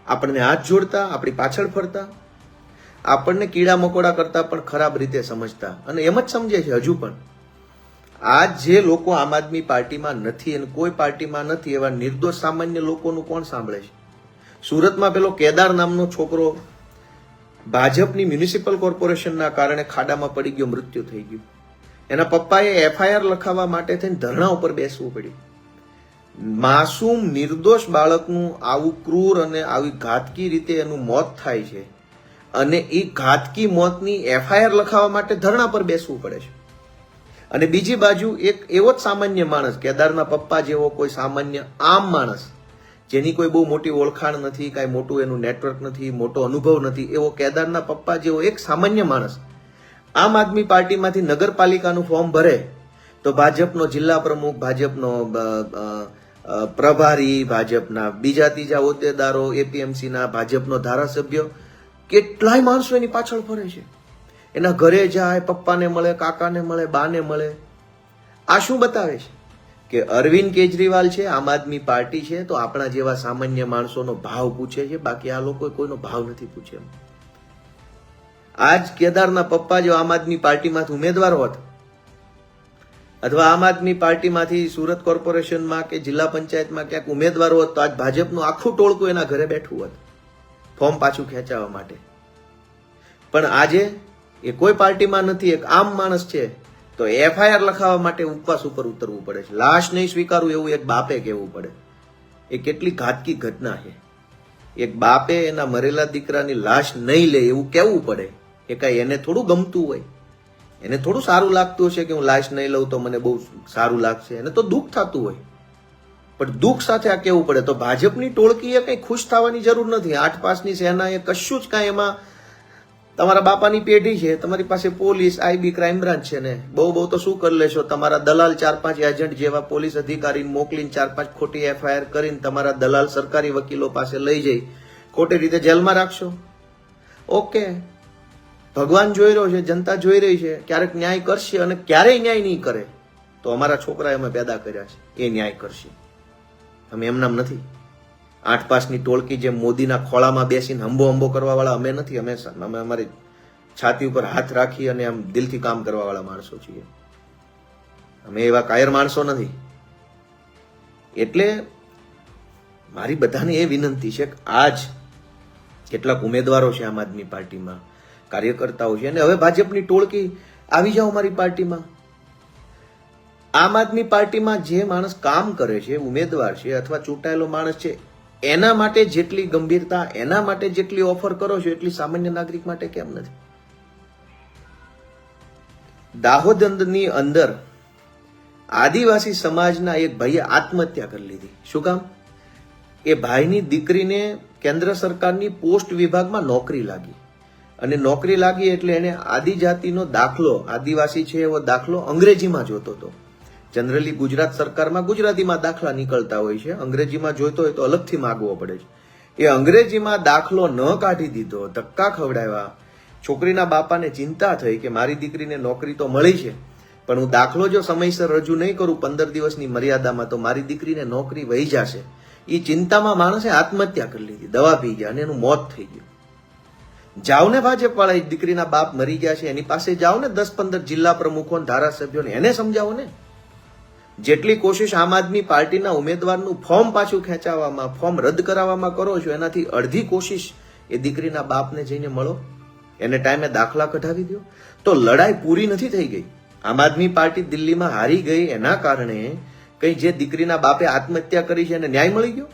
આપણને હાથ જોડતા, આપણી પાછળ ફરતા, આપણને કીડા મકોડા કરતા પણ ખરાબ રીતે સમજતા, અને એમ જ સમજે છે હજુ પણ. આજ જે લોકો આમ આદમી પાર્ટીમાં નથી અને કોઈ પાર્ટીમાં નથી, એવા નિર્દોષ સામાન્ય લોકોનું કોણ સાંભળે છે? સુરતમાં પેલો કેદાર નામનો છોકરો ભાજપની મ્યુનિસિપલ કોર્પોરેશનના કારણે ખાડામાં પડી ગયો, મૃત્યુ થઈ ગયું. એના પપ્પાએ FIR લખાવવા માટે થઈને ધરણા ઉપર બેસવું પડ્યું. માસૂમ નિર્દોષ બાળકનું આવું ક્રૂર અને આવી ઘાતકી રીતે એનું મોત થાય છે, અને એ ઘાતકી મોતની FIR લખાવવા માટે ધરણા પર બેસવું પડે છે. અને બીજી બાજુ એક એવો જ સામાન્ય માણસ, કેદારના પપ્પા જેવો કોઈ સામાન્ય આમ માણસ, જેની કોઈ બહુ મોટી ઓળખાણ નથી, કાંઈ મોટું એનું નેટવર્ક નથી, મોટો અનુભવ નથી, એવો કેદારના પપ્પા જેવો એક સામાન્ય માણસ આમ આદમી પાર્ટીમાંથી નગરપાલિકાનું ફોર્મ ભરે તો ભાજપનો જિલ્લા પ્રમુખ, ભાજપનો પ્રભારી, ભાજપના બીજા ત્રીજા હોદ્દેદારો, APMCના ભાજપનો ધારાસભ્ય, કેટલાય માણસો એની પાછળ ફરે છે. એના ઘરે જાય, પપ્પાને મળે, કાકાને મળે, બાને મળે. આ શું બતાવે છે? કે અરવિંદ કેજરીવાલ છે, આમ આદમી પાર્ટી છે, તો આપણા જેવા સામાન્ય માણસોનો ભાવ પૂછે છે, બાકી આ લોકો કોઈનો ભાવ નથી પૂછે. આજ કેદારના પપ્પા જો આમ આદમી પાર્ટીમાંથી ઉમેદવાર હોત અથવા આમ આદમી પાર્ટીમાંથી સુરત કોર્પોરેશનમાં કે જિલ્લા પંચાયતમાં ક્યાંક ઉમેદવાર હોત તો આજ ભાજપનું આખું ટોળકું એના ઘરે બેઠું હોત ફોર્મ પાછું ખેંચાવવા માટે. પણ આજે એ કોઈ પાર્ટીમાં નથી, એક આમ માણસ છે, તો એફઆઈઆર લખાવવા માટે ઉપવાસ ઉપર ઉતરવું પડે છે. લાશ નહીં સ્વીકારવું એવું એક બાપે કહેવું પડે. એ કેટલી ઘાતકી ઘટના છે. એક બાપે એના મરેલા દીકરાની લાશ નહીં લે એવું કહેવું પડે. એ કઈ એને થોડું ગમતું હોય, એને થોડું સારું લાગતું હશે કે હું લાશ નહીં લઉં તો મને બહુ સારું લાગશે, એને તો દુઃખ થતું હોય. પણ દુઃખ સાથે આ કહેવું પડે. તો ભાજપની ટોળકીએ કઈ ખુશ થવાની જરૂર નથી. 8 પાસની સેના એ કશું જ કાંઈ એમાં તમારા બાપાની પેઢી છે, તમારી પાસે પોલીસ, આઈબી, ક્રાઇમ બ્રાન્ચ છે ને બહુ તો શું કરી લેશો? તમારા દલાલ 4-5 એજન્ટ જેવા પોલીસ અધિકારીને મોકલીને 4-5 ખોટી એફઆઈઆર કરીને તમારા દલાલ સરકારી વકીલો પાસે લઈ જઈ ખોટી રીતે જેલમાં રાખશો. ઓકે, ભગવાન જોઈ રહ્યો છે, જનતા જોઈ રહી છે, ક્યારેક ન્યાય કરશે અને ક્યારેય ન્યાય નહીં કરે તો અમારા છોકરા અમે પેદા કર્યા છે એ ન્યાય કરશે. અમે એમનામ નથી. 8 પાસની ટોળકી જે મોદીના ખોળામાં બેસીને હંબો કરવા વાળા અમે નથી. અમે અમારી છાતી ઉપર હાથ રાખી અને આમ દિલથી કામ કરવા વાળા માણસો છીએ. અમે એવા કાયર માણસો નથી. એટલે મારી બધાને એ વિનંતી છે કે આજ કેટલાક ઉમેદવારો છે આમ આદમી પાર્ટીમાં, કાર્યકર્તાઓ છે, અને હવે ભાજપની ટોળકી આવી જાઓ અમારી પાર્ટીમાં. આમ આદમી પાર્ટીમાં જે માણસ કામ કરે છે, ઉમેદવાર છે અથવા ચૂંટાયેલો માણસ છે, એના માટે જેટલી ગંભીરતા, એના માટે જેટલી ઓફર કરો છો એટલી સામાન્ય નાગરિક માટે કેમ નથી? દાહોદની અંદર આદિવાસી સમાજના એક ભાઈએ આત્મહત્યા કરી લીધી. શું કામ? એ ભાઈની દીકરીને કેન્દ્ર સરકારની પોસ્ટ વિભાગમાં નોકરી લાગી, અને નોકરી લાગી એટલે એને આદિજાતિનો દાખલો, આદિવાસી છે એવો દાખલો અંગ્રેજીમાં જોતો હતો. જનરલી ગુજરાત સરકારમાં ગુજરાતીમાં દાખલા નીકળતા હોય છે, અંગ્રેજીમાં જોઈતો હોય તો અલગથી માગવો પડે છે. એ અંગ્રેજીમાં દાખલો ન કાઢી દીધો, ધક્કા ખવડાવ્યા. છોકરીના બાપાને ચિંતા થઈ કે મારી દીકરીને નોકરી તો મળી છે, પણ હું દાખલો જો સમયસર રજૂ નહીં કરું 15 દિવસની મર્યાદામાં તો મારી દીકરીને નોકરી વહી જશે. એ ચિંતામાં માણસે આત્મહત્યા કરી લીધી, દવા પી ગયા અને એનું મોત થઈ ગયું. જાઓ ને ભાજપ વાળા, દીકરીના બાપ મરી ગયા છે એની પાસે જાઓ ને, 10-15 જિલ્લા પ્રમુખો, ધારાસભ્યોને, એને સમજાવો ને. જેટલી કોશિશ આમ આદમી પાર્ટીના ઉમેદવારનું ફોર્મ પાછું ખેંચાવવામાં, ફોર્મ રદ કરાવવામાં કરો છો, એનાથી અડધી કોશિશ એ દીકરીના બાપને જઈને મળો, એને ટાઈમે દાખલા કઢાવી દો. તો લડાઈ પૂરી નથી થઈ ગઈ. આમ આદમી પાર્ટી દિલ્હીમાં હારી ગઈ એના કારણે કઈ જે દીકરીના બાપે આત્મહત્યા કરી છે એને ન્યાય મળી ગયો?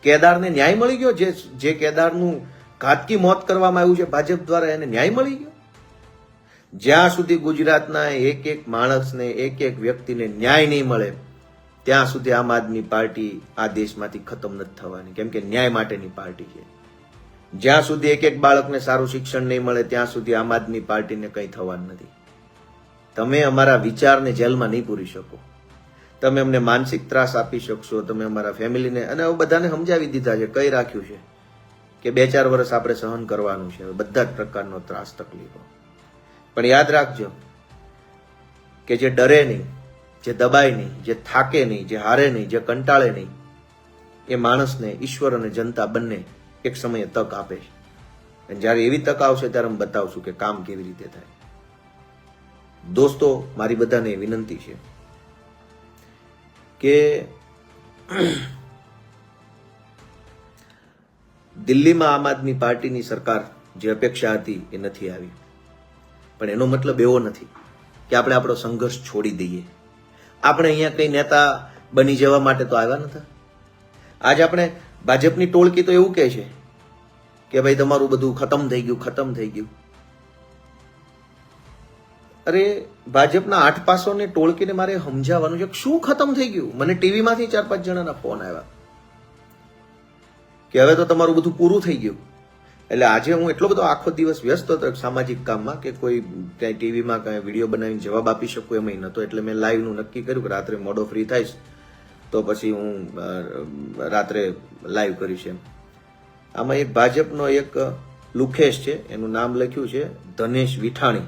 કેદારને ન્યાય મળી ગયો? જે કેદારનું ઘાતકી મોત કરવામાં આવ્યું છે ભાજપ દ્વારા, એને ન્યાય મળી ગયો? જ્યાં સુધી ગુજરાતના એક માણસને, એક વ્યક્તિને ન્યાય નહીં મળે ત્યાં સુધી આમ આદમી પાર્ટી આ દેશમાંથી ખતમ નથી થવાની, કેમ કે ન્યાય માટેની પાર્ટી છે. જ્યાં સુધી એક બાળકને સારું શિક્ષણ નહીં મળે ત્યાં સુધી આમ આદમી પાર્ટીને કંઈ થવાનું નથી. તમે અમારા વિચારને જેલમાં નહીં પૂરી શકો, તમે અમને માનસિક ત્રાસ આપી શકશો, તમે અમારા ફેમિલીને, અને હવે બધાને સમજાવી દીધા છે, કહી રાખ્યું છે કે 2-4 વર્ષ આપણે સહન કરવાનું છે બધા જ પ્રકારનો ત્રાસ, તકલીફો. પણ યાદ રાખજો કે જે ડરે નહીં, જે દબાય નહીં, જે થાકે નહીં, જે હારે નહીં, જે કંટાળે નહીં, એ માણસને ઈશ્વર અને જનતા બંને એક સમયે તક આપે છે. અને જ્યારે એવી તક આવશે ત્યારે હું બતાવશું કે કામ કેવી રીતે થાય. દોસ્તો, મારી બધાને વિનંતી છે કે દિલ્હીમાં આમ આદમી પાર્ટીની સરકાર જે અપેક્ષા હતી એ નથી આવી. પણ એનો મતલબ એવો નથી કે આપણે આપણો સંઘર્ષ છોડી દઈએ. આપણે અહીંયા કઈ નેતા બની જવા માટે તો આવ્યા નતા. આજે આપણે ભાજપની ટોળકી તો એવું કહે છે કે ભાઈ તમારું બધું ખતમ થઈ ગયું. અરે ભાજપના 8 પાસોને ટોળકીને મારે સમજાવવાનું છે શું ખતમ થઈ ગયું. મને ટીવીમાંથી 4-5 જણાના ફોન આવ્યા કે હવે તો તમારું બધું પૂરું થઈ ગયું. એટલે આજે હું એટલો બધો આખો દિવસ વ્યસ્ત હતો સામાજિક કામમાં કે કોઈ ક્યાંય ટીવીમાં કાંઈ વિડીયો બનાવીને જવાબ આપી શકું એમ નહોતો. એટલે મેં લાઈવનું નક્કી કર્યું કે રાત્રે મોડો ફ્રી થઈશ તો પછી હું રાત્રે લાઈવ કરીશ એમ. આમાં એક ભાજપનો એક લુખેશ છે, એનું નામ લખ્યું છે ધનેશ વિઠાણી.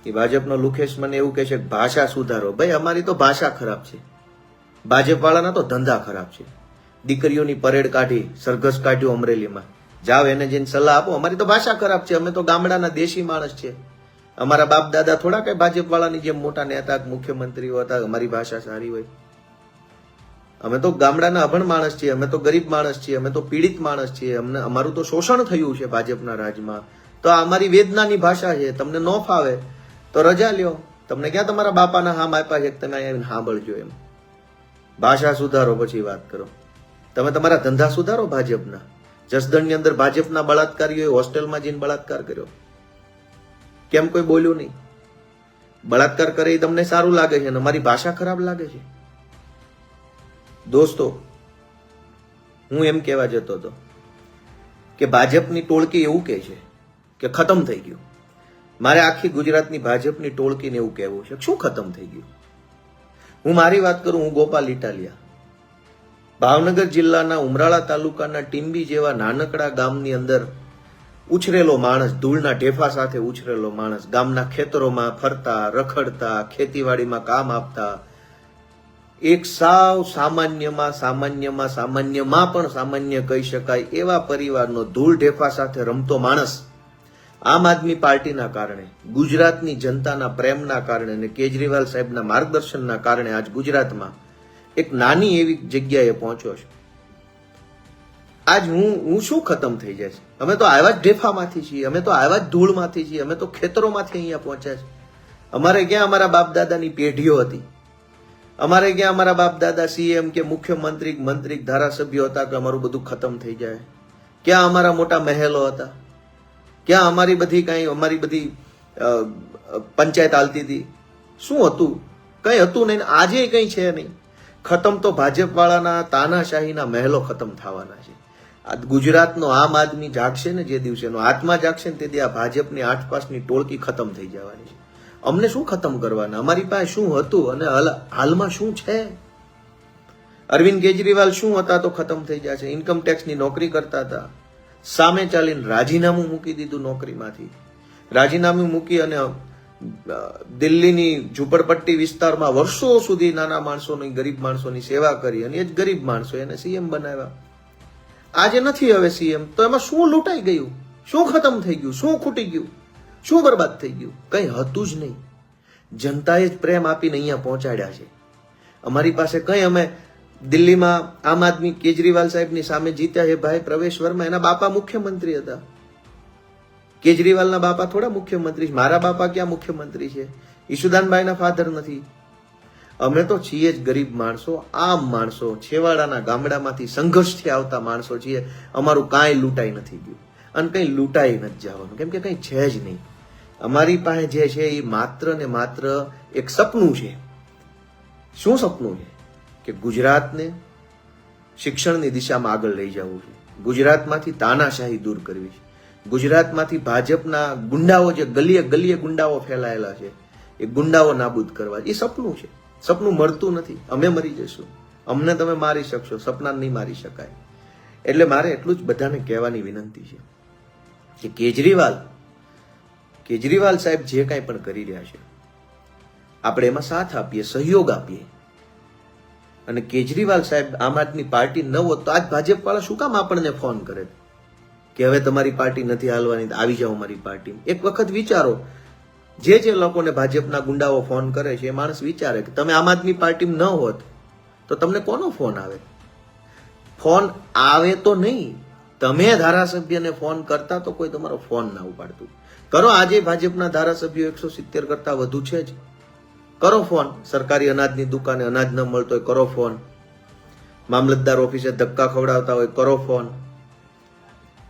એ ભાજપનો લુખેશ મને એવું કહે છે કે ભાષા સુધારો. ભાઈ અમારી તો ભાષા ખરાબ છે, ભાજપવાળાના તો ધંધા ખરાબ છે. દીકરીઓની પરેડ કાઢી, સરઘસ કાઢ્યું અમરેલીમાં. જાઓ એને જઈને સલાહ આપો. અમારી તો ભાષા ખરાબ છે, અમે તો ગામડાના દેશી માણસ છે. અમારા બાપ દાદા થોડા કઈ ભાજપવાળાની જેમ મોટા નેતા મુખ્યમંત્રીઓ હતા. અમારી ભાષા સારી હોય? અમે તો ગામડાના અભણ માણસ છીએ, અમે તો ગરીબ માણસ છીએ, અમે તો પીડિત માણસ છીએ. અમારું તો શોષણ થયું છે ભાજપના રાજમાં. તો આ અમારી વેદનાની ભાષા છે. તમને ન ફાવે તો રજા લ્યો. તમને ક્યાં તમારા બાપાના હામ આપ્યા છે તમે અહીંયા સાંભળજો એમ? ભાષા સુધારો પછી વાત કરો. તમે તમારા ધંધા સુધારો ભાજપના. જસદણની અંદર ભાજપના બળાત્કારીઓએ હોસ્ટેલમાં જઈને બળાત્કાર કર્યો, કેમ કોઈ બોલ્યું નહીં? બળાત્કાર કરે એ તમને સારું લાગે છે અને અમારી ભાષા ખરાબ લાગે છે? દોસ્તો, હું એમ કહેવા જતો હતો કે ભાજપની ટોળકી એવું કહે છે કે ખતમ થઈ ગયું. મારે આખી ગુજરાતની ભાજપની ટોળકીને એવું કહેવું છે, શું ખતમ થઈ ગયું? હું મારી વાત કરું, હું ગોપાલ ઇટાલિયા, ભાવનગર જિલ્લાના ઉમરાળા તાલુકાના ટીંબી જેવા નાનકડા ગામની અંદર ઉછરેલો માણસ, ધૂળના ઢેફા સાથે ઉછરેલો માણસ, ગામના ખેતરોમાં ફરતા, રખડતા, ખેતીવાડીમાં કામ આપતા, એક સાવ સામાન્યમાં પણ સામાન્ય કહી શકાય એવા પરિવારનો ધૂળ ઢેફા સાથે રમતો માણસ આમ આદમી પાર્ટીના કારણે, ગુજરાતની જનતાના પ્રેમના કારણે અને કેજરીવાલ સાહેબના માર્ગદર્શનના કારણે આજ ગુજરાતમાં એક નાની એવી જગ્યાએ પહોંચ્યો છે. આજ હું શું ખતમ થઈ જાય છે? અમે તો આવ્યા જ ઢેફામાંથી છીએ, અમે તો આવ્યા જ ધૂળમાંથી છીએ, અમે તો ખેતરોમાંથી અહીંયા પહોંચ્યા છે. અમારે ક્યાં અમારા બાપ દાદાની પેઢીઓ હતી? અમારે ક્યાં અમારા બાપ દાદા સીએમ કે મુખ્યમંત્રી, મંત્રી, ધારાસભ્યો હતા કે અમારું બધું ખતમ થઈ જાય? ક્યાં અમારા મોટા મહેલો હતા? ક્યાં અમારી બધી પંચાયત હાલતી હતી? શું હતું? કઈ હતું નહીં. આજે કઈ છે નહીં. ખતમ તો ભાજપ વાળાના તાનાશાહીના મહેલો ખતમ થવાના છે. આ ગુજરાતનો આમ આદમી જાગશે ને જે દિવસે, એનો આત્મા જાગશે ને તે દી આ ભાજપની આઠપાસની ટોળકી ખતમ થઈ જવાની છે. અમને શું ખતમ કરવાના? અમારી પાસે શું હતું અને હાલમાં શું છે? અરવિંદ કેજરીવાલ શું હતા તો ખતમ થઈ જશે? ઇન્કમ ટેક્સની નોકરી કરતા હતા, સામે ચાલીને રાજીનામું મૂકી દીધું નોકરીમાંથી. રાજીનામું મૂકી અને દિલ્હીની ઝુંપડપટ્ટી વિસ્તારમાં વર્ષો સુધી નાના માણસોની, ગરીબ માણસોની સેવા કરી અને એ જ ગરીબ માણસો એને સીએમ બનાવ્યા. આજે નથી હવે સીએમ, તો એમાં શું લૂંટાઈ ગયું? શું ખતમ થઈ ગયું? શું ખૂટી ગયું? શું બરબાદ થઈ ગયું? કઈ હતું જ નહીં. જનતાએ જ પ્રેમ આપીને અહીંયા પહોંચાડ્યા છે. અમારી પાસે કઈ, અમે દિલ્હીમાં આમ આદમી કેજરીવાલ સાહેબની સામે જીત્યા છે. ભાઈ પ્રવેશ વર્મા, એના બાપા મુખ્યમંત્રી હતા. કેજરીવાલના બાપા થોડા મુખ્યમંત્રી છે? મારા બાપા ક્યાં મુખ્યમંત્રી છે? ઈશુદાનભાઈના ફાધર નથી. અમે તો છીએ જ ગરીબ માણસો, આમ માણસો, છેવાડાના ગામડામાંથી સંઘર્ષથી આવતા માણસો છીએ. અમારું કાંઈ લૂંટાઈ નથી ગયું અને કંઈ લૂંટાઈ નથી જવાનું, કેમ કે કંઈ છે જ નહીં. અમારી પાસે જે છે એ માત્ર ને માત્ર એક સપનું છે. શું સપનું છે? કે ગુજરાતને શિક્ષણની દિશામાં આગળ લઈ જવું છે, ગુજરાતમાંથી તાનાશાહી દૂર કરવી છે, ગુજરાતમાંથી ભાજપના ગુંડાઓ, જે ગલીએ ગલીએ ગુંડાઓ ફેલાયેલા છે, એ ગુંડાઓ નાબૂદ કરવા. એ સપનું છે. સપનું મળતું નથી. અમે મરી જશું, અમને તમે મારી શકશો, સપના નહીં મારી શકાય. એટલે મારે એટલું જ બધાને કહેવાની વિનંતી છે કે કેજરીવાલ સાહેબ જે કાંઈ પણ કરી રહ્યા છે, આપણે એમાં સાથ આપીએ, સહયોગ આપીએ. અને કેજરીવાલ સાહેબ આમ આદમી પાર્ટી ન હોત તો આજ ભાજપ વાળા શું કામ આપણને ફોન કરે કે હવે તમારી પાર્ટી નથી હાલવાની, આવી જાઓ મારી પાર્ટી? એક વખત વિચારો, જે લોકોને ભાજપના ગુંડાઓ ફોન કરે છે એ માણસ વિચારે કે તમે આમ આદમી પાર્ટીમાં ન હોત તો તમને કોનો ફોન આવે? ફોન આવે તો નહીં, તમે ધારાસભ્યને ફોન કરતા તો કોઈ તમારો ફોન ના ઉપાડતું. કરો, આજે ભાજપના ધારાસભ્યો 170 કરતા વધુ છે જ. કરો ફોન. સરકારી અનાજની દુકાને અનાજ ન મળતો હોય, કરો ફોન. મામલતદાર ઓફિસે ધક્કા ખવડાવતા હોય, કરો ફોન.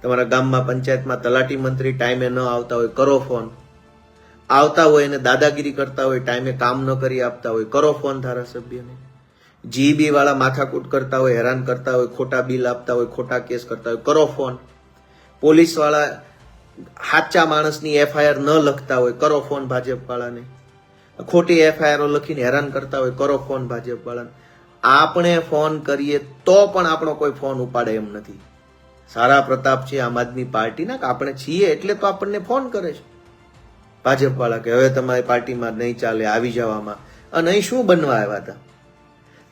તમારા ગામમાં પંચાયતમાં તલાટી મંત્રી ટાઈમે ન આવતા હોય, કરો ફોન. આવતા હોય અને દાદાગીરી કરતા હોય, ટાઈમે કામ ન કરી આપતા હોય, કરો ફોન ધારાસભ્યને. જીબી વાળા માથાકૂટ કરતા હોય, હેરાન કરતા હોય, ખોટા બિલ આપતા હોય, ખોટા કેસ કરતા હોય, કરો ફોન. પોલીસ વાળા સાચા માણસની એફઆઈઆર ન લખતા હોય, કરો ફોન ભાજપ વાળાને. ખોટી એફઆઈઆર લખીને હેરાન કરતા હોય, કરો ફોન ભાજપ વાળાને. આપણે ફોન કરીએ તો પણ આપણો કોઈ ફોન ઉપાડે એમ નથી. સારા પ્રતાપ છે આમ આદમી પાર્ટીના, કે આપણે છીએ એટલે તો આપણને ફોન કરે છે. ભાજપ વાળા કે હવે તમારી પાર્ટીમાં નહીં ચાલે, આવી જવામાં. અને અહીં શું બનવા આવ્યા હતા?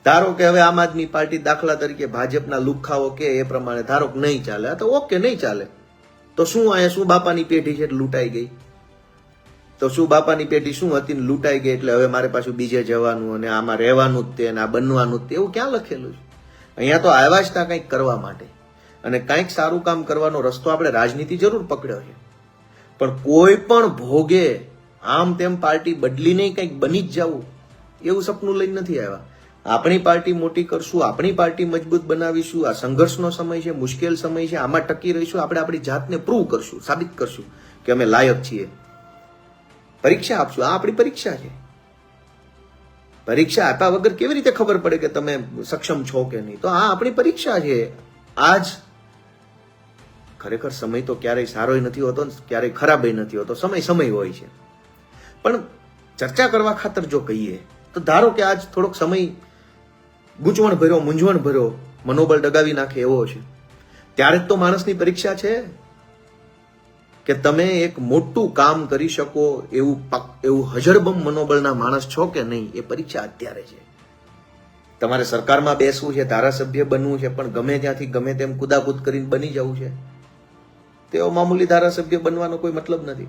ધારો કે હવે આમ આદમી પાર્ટી દાખલા તરીકે ભાજપના લુખાઓ કે એ પ્રમાણે ધારો કે નહીં ચાલે, તો ઓકે નહીં ચાલે, તો શું અહીંયા શું બાપાની પેઢી છે લૂંટાઈ ગઈ? તો શું બાપાની પેઢી શું હતી ને લૂંટાઈ ગઈ એટલે હવે મારે પાછું બીજે જવાનું અને આમાં રહેવાનું જ તે, આ બનવાનું જ તે, એવું ક્યાં લખેલું છે? અહીંયા તો આવ્યા જ તા કંઈક કરવા માટે, અને કંઈક સારું કામ કરવાનો રસ્તો આપણે રાજનીતિ જરૂર પકડ્યો છે, પણ કોઈ પણ ભોગે આમ તેમ પાર્ટી બદલીને કંઈક બની જ જવું એવું સપનું લઈને નથી આવ્યા. આપણી પાર્ટી મોટી કરશું, આપણી પાર્ટી મજબૂત બનાવીશું. આ સંઘર્ષનો સમય છે, મુશ્કેલ સમય છે, આમાં ટકી રહીશું. આપણે આપણી જાતને પ્રૂવ કરશું, સાબિત કરશું કે અમે લાયક છીએ. પરીક્ષા આપશું. આ આપણી પરીક્ષા છે. પરીક્ષા આપ્યા વગર કેવી રીતે ખબર પડે કે તમે સક્ષમ છો કે નહીં? તો આ આપણી પરીક્ષા છે. આજ ખરેખર સમય તો ક્યારેય સારોય નથી હોતો, ક્યારેય ખરાબય નથી હોતો. સમય સમય હોય છે. પણ ચર્ચા કરવા ખાતર જો કહીએ તો ધારો કે આજ થોડોક સમય ગૂંચવણ ભર્યો, મૂંઝવણ ભર્યો, મનોબળ ડગાવી નાખે એવો છે, ત્યારે જ તો માણસની પરીક્ષા છે કે તમે એક મોટું કામ કરી શકો એવું હજરબમ મનોબળના માણસ છો કે નહીં. એ પરીક્ષા અત્યારે છે. તમારે સરકારમાં બેસવું છે, ધારાસભ્ય બનવું છે, પણ ગમે ત્યાંથી ગમે તેમ કુદાકૂદ કરીને બની જવું છે, તેઓ મામૂલી ધારાસભ્ય બનવાનો કોઈ મતલબ નથી.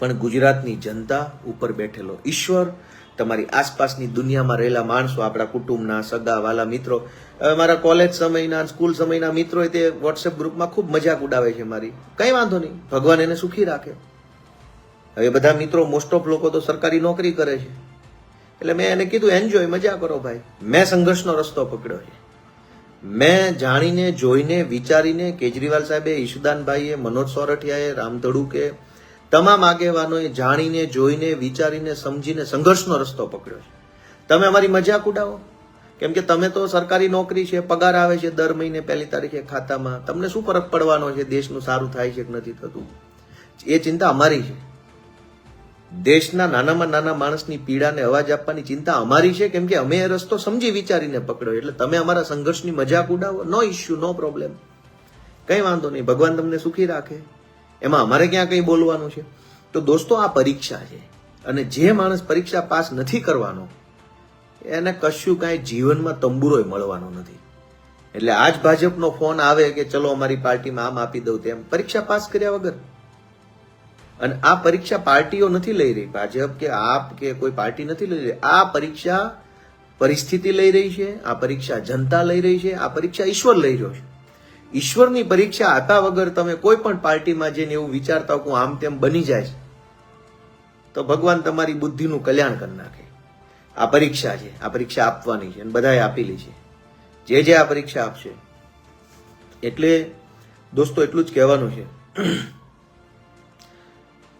પણ ગુજરાતની જનતા ઉપર બેઠેલો ઈશ્વર, તમારી આસપાસની દુનિયામાં રહેલા માણસો, આપણા કુટુંબના, સગા વાલા મિત્રો, મારા કોલેજ સમયના, સ્કૂલ સમયના મિત્રો તે વોટ્સએપ ગ્રુપમાં ખૂબ મજાક ઉડાવે છે મારી. કઈ વાંધો નહીં, ભગવાન એને સુખી રાખે. હવે બધા મિત્રો મોસ્ટ ઓફ લોકો તો સરકારી નોકરી કરે છે, એટલે મેં એને કીધું એન્જોય, મજા કરો ભાઈ. મેં સંઘર્ષનો રસ્તો પકડ્યો છે. મેં જાણીને, જોઈને, વિચારીને, કેજરીવાલ સાહેબે, ઈશુદાનભાઈએ, મનોજ સોરઠિયાએ, રામ ધડુકે, તમામ આગેવાનોએ જાણીને, જોઈને, વિચારીને, સમજીને સંઘર્ષનો રસ્તો પકડ્યો છે. તમે અમારી મજાક ઉડાવો કેમ કે તમે તો સરકારી નોકરી છે, પગાર આવે છે દર મહિને 1 તારીખે ખાતામાં, તમને શું ફરક પડવાનો છે દેશનું સારું થાય છે કે નથી થતું? એ ચિંતા અમારી છે. દેશના નાનામાં નાના માણસની પીડાને અવાજ આપવાની ચિંતા અમારી છે, કેમ કે અમે એ રસ્તો સમજી વિચારીને પકડ્યો. એટલે તમે અમારા સંઘર્ષની મજાક ઉડાવો, નો ઇશ્યુ, નો પ્રોબ્લેમ, કઈ વાંધો નહીં. ભગવાન તમને સુખી રાખે, એમાં અમારે ક્યાં કઈ બોલવાનું છે? તો દોસ્તો, આ પરીક્ષા છે, અને જે માણસ પરીક્ષા પાસ નથી કરવાનો એને કશું કાંઈ જીવનમાં તંબુરોય મળવાનો નથી. એટલે આજ ભાજપનો ફોન આવે કે ચલો અમારી પાર્ટીમાં આમ આપી દઉં તેમ, પરીક્ષા પાસ કર્યા વગર. અને આ પરીક્ષા પાર્ટીઓ નથી લઈ રહી, ભાજપ કે આપ કે કોઈ પાર્ટી નથી લઈ રહી. આ પરીક્ષા પરિસ્થિતિ લઈ રહી છે, આ પરીક્ષા જનતા લઈ રહી છે, આ પરીક્ષા ઈશ્વર લઈ રહ્યો છે. ઈશ્વરની પરીક્ષા આપ્યા વગર તમે કોઈ પણ પાર્ટીમાં જઈને એવું વિચારતા હો કે આમ તેમ બની જાય તો ભગવાન તમારી બુદ્ધિનું કલ્યાણ કરી નાખે. આ પરીક્ષા છે, આ પરીક્ષા આપવાની છે, અને બધાએ આપેલી છે, જે આ પરીક્ષા આપશે. એટલે દોસ્તો એટલું જ કહેવાનું છે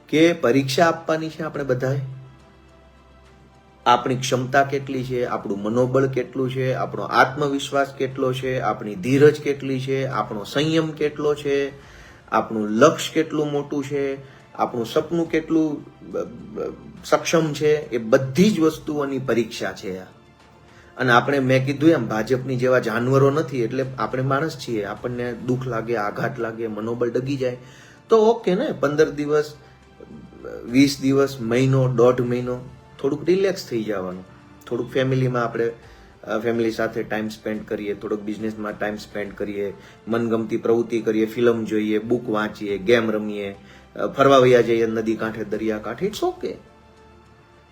કે પરીક્ષા આપવાની છે આપણે બધાએ. આપણી ક્ષમતા કેટલી છે, આપણું મનોબળ કેટલું છે, આપણો આત્મવિશ્વાસ કેટલો છે, આપણી ધીરજ કેટલી છે, આપણો સંયમ કેટલો છે, આપણું લક્ષ્ય કેટલું મોટું છે, આપણું સપનું કેટલું સક્ષમ છે, એ બધી જ વસ્તુઓની પરીક્ષા છે. અને આપણે, મેં કીધું એમ, ભાજપની જેવા જાનવરો નથી. એટલે આપણે માણસ છીએ, આપણને દુઃખ લાગે, આઘાત લાગે, મનોબળ ડગી જાય તો ઓકે ને, 15 દિવસ, 20 દિવસ, મહિનો, 1.5 મહિનો થોડુંક રિલેક્સ થઈ જવાનું. થોડુંક ફેમિલીમાં આપણે ફેમિલી સાથે ટાઈમ સ્પેન્ડ કરીએ, થોડુંક બિઝનેસમાં ટાઈમ સ્પેન્ડ કરીએ, મનગમતી પ્રવૃત્તિ કરીએ, ફિલ્મ જોઈએ, બુક વાંચીએ, ગેમ રમીએ, ફરવા વયા જઈએ નદી કાંઠે, દરિયા કાંઠે. It's okay.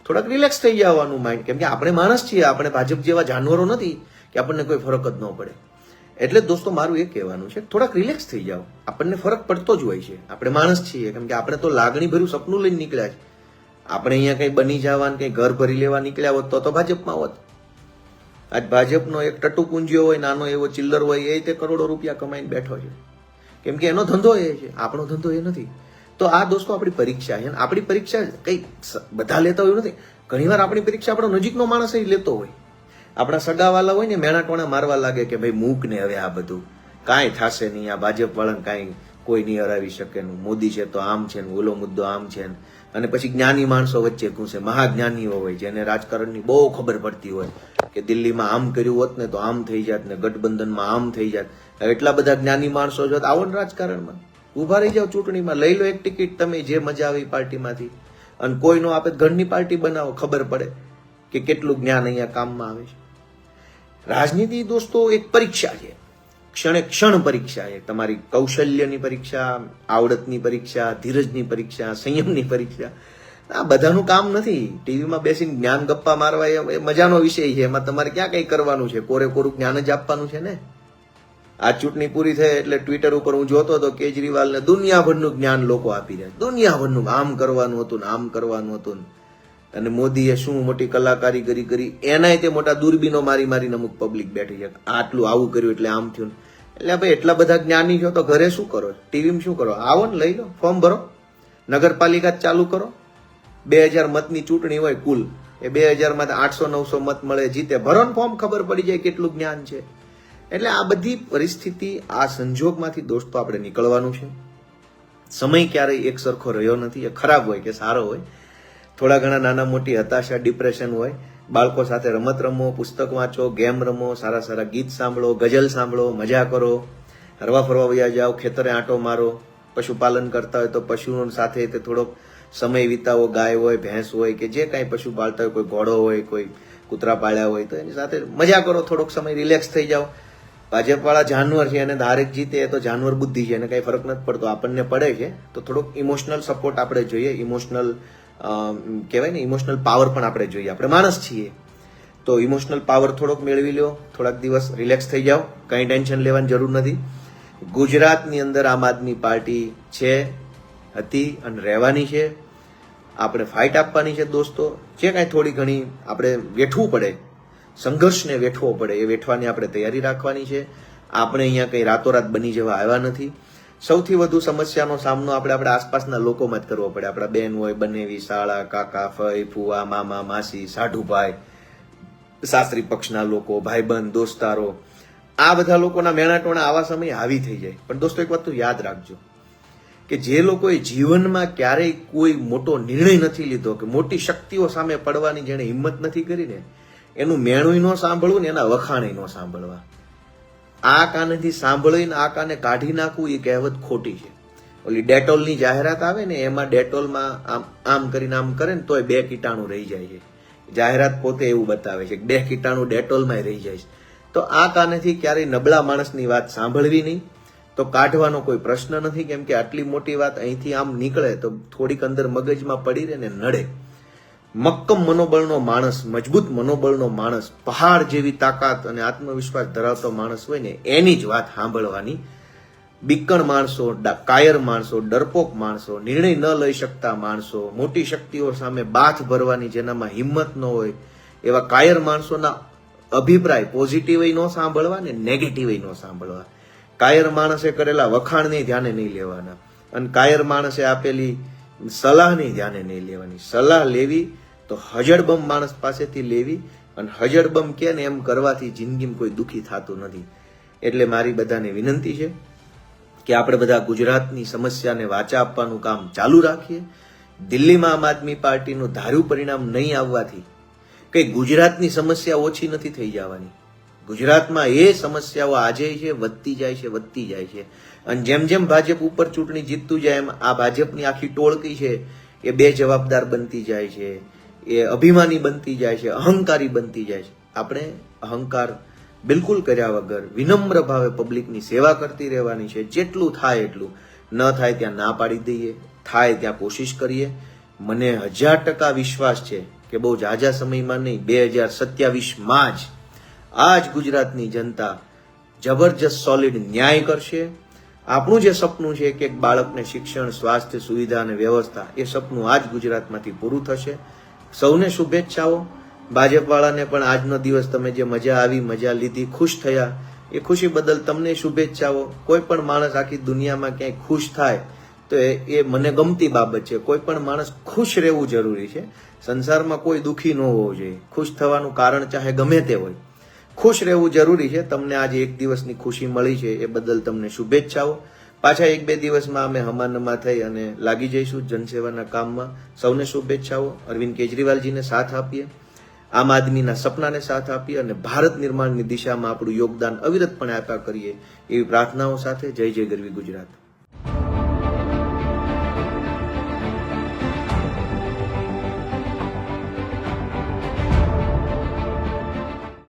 થોડાક રિલેક્સ થઈ જવાનું માઇન્ડ, કેમ કે આપણે માણસ છીએ, આપણે ભાજપ જેવા જાનવરો નથી કે આપણને કોઈ ફરક જ ન પડે. એટલે દોસ્તો મારું એ કહેવાનું છે, થોડાક રિલેક્સ થઈ જાઓ. આપણને ફરક પડતો જ હોય છે, આપણે માણસ છીએ, કેમ કે આપણે તો લાગણી ભર્યું સપનું લઈને નીકળ્યા છે. આપણે અહીંયા કઈ બની જવાનું, કઈ ઘર ભરી લેવા નીકળ્યા હોત તો ભાજપમાં હોત. આજ ભાજપનો એક ટટુ પૂંજ્યો હોય, નાનો એવો ચિલ્લર હોય, એ તે કરોડો રૂપિયા કમાઈને બેઠો છે, કેમ કે એનો ધંધો એ છે, આપણો ધંધો એ નથી. તો આ દોસ્તો આપણી પરીક્ષા છે. આપણી પરીક્ષા કઈ બધા લેતા હોય નથી. ઘણીવાર આપણી પરીક્ષા આપણો નજીકનો માણસ એ લેતો હોય, આપણા સગાવાલા હોય ને, મેણા ટોણા મારવા લાગે કે ભાઈ મૂક ને હવે આ બધું કાંઈ થશે નહીં, આ ભાજપ વાળાને કાંઈ કોઈ નહીં હરાવી શકે, મોદી છે તો આમ છે ને, ઓલો મુદ્દો આમ છે ને. અને પછી જ્ઞાની માણસો વચ્ચે ઘૂસે, મહાજ્ઞાનીઓ હોય જેને રાજકારણની બહુ ખબર પડતી હોય કે દિલ્હીમાં આમ કર્યું હોત ને તો આમ થઈ જાત ને, ગઠબંધનમાં આમ થઈ જાત. એટલા બધા જ્ઞાની માણસો જો આવો ને રાજકારણમાં, ઉભા રહી જાઓ ચૂંટણીમાં, લઈ લો એક ટિકિટ તમે, જે મજા આવે પાર્ટીમાંથી, અને કોઈનો આપે ઘરની પાર્ટી બનાવો, ખબર પડે કે કેટલું જ્ઞાન અહીંયા કામમાં આવે છે. રાજનીતિ દોસ્તો એક પરીક્ષા છે, ક્ષણે ક્ષણ પરીક્ષા છે. તમારી કૌશલ્યની પરીક્ષા, આવડતની પરીક્ષા, ધીરજની પરીક્ષા, સંયમની પરીક્ષા. આ બધાનું કામ નથી. ટીવીમાં બેસીને જ્ઞાન ગપ્પા મારવા એ મજાનો વિષય છે, એમાં તમારે ક્યાં કઈ કરવાનું છે, કોરે કોરું જ્ઞાન જ આપવાનું છે ને. આ ચૂંટણી પૂરી થઈ એટલે ટ્વિટર ઉપર હું જોતો હતો કેજરીવાલને દુનિયાભરનું જ્ઞાન લોકો આપી રહ્યા, દુનિયાભરનું, આમ કરવાનું હતું ને આમ કરવાનું હતું, અને મોદીએ શું મોટી કલાકારી કરી, એનાય તે મોટા દૂરબીનો મારીને અમુક પબ્લિક બેઠી છે, આટલું આવું કર્યું એટલે આમ થયું. એટલે ભાઈ એટલા બધા જ્ઞાની છો તો ઘરે શું કરો, ટીવીમાં શું કરો? આવો ને, લઈ લો, ફોર્મ ભરો, નગરપાલિકા ચાલુ કરો. 2000 મતની ચૂંટણી હોય કુલ, એ 2000 માં 800-900 મત મળે, જીતે. ભરો ને ફોર્મ, ખબર પડી જાય કેટલું જ્ઞાન છે. એટલે આ બધી પરિસ્થિતિ, આ સંજોગમાંથી દોસ્તો આપણે નીકળવાનું છે. સમય ક્યારેય એક સરખો રહ્યો નથી, એ ખરાબ હોય કે સારો હોય. થોડા ઘણા નાના મોટી હતાશા, ડિપ્રેશન હોય. બાળકો સાથે રમત રમો, પુસ્તક વાંચો, ગેમ રમો, સારા સારા ગીત સાંભળો, ગઝલ સાંભળો, મજા કરો, હરવા ફરવા વયા જાઓ, ખેતરે આંટો મારો. પશુપાલન કરતા હોય તો પશુઓ સાથે તે થોડોક સમય વિતાવો. ગાય હોય, ભેંસ હોય, કે જે કાંઈ પશુ પાળતા હોય, કોઈ ઘોડો હોય, કોઈ કૂતરા પાળ્યા હોય, તો એની સાથે મજા કરો, થોડોક સમય રિલેક્સ થઈ જાઓ. ભાજપવાળા જાનવર છે, અને ધારેક જીતે એ તો જાનવર બુદ્ધિ છે, એને કઈ ફરક નથી પડતો, આપણને પડે છે. તો થોડોક ઇમોશનલ સપોર્ટ આપણે જોઈએ, ઇમોશનલ કહેવાય ને, ઇમોશનલ પાવર પણ આપણે જોઈએ. આપણે માણસ છીએ તો ઇમોશનલ પાવર થોડોક મેળવી લો, થોડાક દિવસ રિલેક્સ થઈ જાઓ, કંઈ ટેન્શન લેવાની જરૂર નથી. ગુજરાતની અંદર આમ આદમી પાર્ટી છે, હતી અને રહેવાની છે. આપણે ફાઇટ આપવાની છે દોસ્તો. જે કાંઈ થોડી ઘણી આપણે વેઠવું પડે, સંઘર્ષને વેઠવો પડે, એ વેઠવાની આપણે તૈયારી રાખવાની છે. આપણે અહીંયા કંઈ રાતોરાત બની જવા આવ્યા નથી. સૌથી વધુ સમસ્યાનો સામનો આપણા આસપાસના લોકોમાં જ કરવો પડે. આપણા બેન હોય, બનેવી, શાળા, કાકા, ફઈ, ફુવા, મામા, માસી, સાઢુભાઈ, સાસરી પક્ષના લોકો, ભાઈબંધ, દોસ્તારો, આ બધા લોકોના મેણાટોણા આવા સમયે હાવી થઈ જાય. પણ દોસ્તો એક વાત તો યાદ રાખજો કે જે લોકોએ જીવનમાં ક્યારેય કોઈ મોટો નિર્ણય નથી લીધો, કે મોટી શક્તિઓ સામે પડવાની જેણે હિંમત નથી કરીને, એનું મેણું ન સાંભળવું ને એના વખાણે ન સાંભળવા. આ કાનેથી સાંભળીને આ કાને કાઢી નાખવું, એ કહેવત ખોટી છે. ઓલી ડેટોલની જાહેરાત આવે ને, એમાં ડેટોલમાં આમ કરીને આમ કરે ને તોય 2 કીટાણુ રહી જાય છે. જાહેરાત પોતે એવું બતાવે છે કે 2 કીટાણુ ડેટોલમાં રહી જાય છે. તો આ કાનેથી ક્યારેય નબળા માણસની વાત સાંભળવી નહીં. તો કાઢવાનો કોઈ પ્રશ્ન નથી, કેમ કે આટલી મોટી વાત અહીંથી આમ નીકળે તો થોડીક અંદર મગજમાં પડી રહે ને નડે. મક્કમ મનોબળનો માણસ, મજબૂત મનોબળનો માણસ, પહાડ જેવી તાકાત અને આત્મવિશ્વાસ ધરાવતો માણસ હોય ને, એની જ વાત સાંભળવાની. બીકણ માણસો, કાયર માણસો, ડરપોક માણસો, નિર્ણય ન લઈ શકતા માણસો, મોટી શક્તિઓ સામે બાથ ભરવાની જેનામાં હિંમત ન હોય, એવા કાયર માણસોના અભિપ્રાય પોઝિટિવ ન સાંભળવા ને નેગેટિવ ન સાંભળવા. કાયર માણસે કરેલા વખાણને ધ્યાને નહીં લેવાના, અને કાયર માણસે આપેલી સલાહને ધ્યાને નહીં લેવાની. સલાહ લેવી તો હજડબમ માણસ પાસેથી લેવી, અને હજડબમ કે ને એમ કરવાથી જિંદગીમાં કોઈ દુઃખી થતું નથી. એટલે મારી બધાને વિનંતી છે કે આપણે બધા ગુજરાતની સમસ્યાને વાચા આપવાનું કામ ચાલુ રાખીએ. દિલ્હીમાં આમ આદમી પાર્ટીનું ધાર્યું પરિણામ નહીં આવવાથી કઈ ગુજરાતની સમસ્યા ઓછી નથી થઈ જવાની. ગુજરાતમાં એ સમસ્યાઓ આજે છે, વધતી જાય છે. અને જેમ જેમ ભાજપ ઉપર ચૂંટણી જીતતું જાય, એમ આ ભાજપની આખી ટોળકી છે એ બેજવાબદાર બનતી જાય છે, એ અભિમાની બનતી જાય છે, અહંકારી બનતી જાય છે. આપણે અહંકાર બિલકુલ કર્યા વગર વિનમ્ર ભાવે પબ્લિકની સેવા કરતી રહેવાની છે. જેટલું થાય એટલું, ન થાય ત્યાં ના પાડી દઈએ, થાય ત્યાં કોશિશ કરીએ. મને 1000% વિશ્વાસ છે કે બહુ ઝાઝા સમયમાં નહીં, 2027માં જ આ જ ગુજરાતની જનતા જબરજસ્ત સોલિડ ન્યાય કરશે. આપણું જે સપનું છે કે એક બાળકને શિક્ષણ, સ્વાસ્થ્ય સુવિધા અને વ્યવસ્થા, એ સપનું આ જ ગુજરાતમાંથી પૂરું થશે. સૌને શુભેચ્છાઓ. ભાજપવાળાને પણ આજનો દિવસ તમે જે મજા આવી, મજા લીધી, ખુશ થયા, એ ખુશી બદલ તમને શુભેચ્છાઓ. કોઈ પણ માણસ આખી દુનિયામાં ક્યાંય ખુશ થાય તો એ મને ગમતી બાબત છે. કોઈ પણ માણસ ખુશ રહેવું જરૂરી છે. સંસારમાં કોઈ દુઃખી ન હોવો જોઈએ. ખુશ થવાનું કારણ ચાહે ગમે તે હોય, ખુશ રહેવું જરૂરી છે. તમને આજે એક દિવસની ખુશી મળી છે એ બદલ તમને શુભેચ્છાઓ. પાછા 1-2 દિવસમાં અમે હમાનમાં થઈ અને લાગી જઈશું જનસેવાના કામમાં. સૌને શુભેચ્છાઓ. અરવિંદ કેજરીવાલજીને સાથ આપીએ, આમ આદમીના સપનાને સાથ આપીએ, અને ભારત નિર્માણની દિશામાં આપણું યોગદાન અવિરતપણે આપ્યા કરીએ એવી પ્રાર્થનાઓ સાથે જય જય ગરવી ગુજરાત.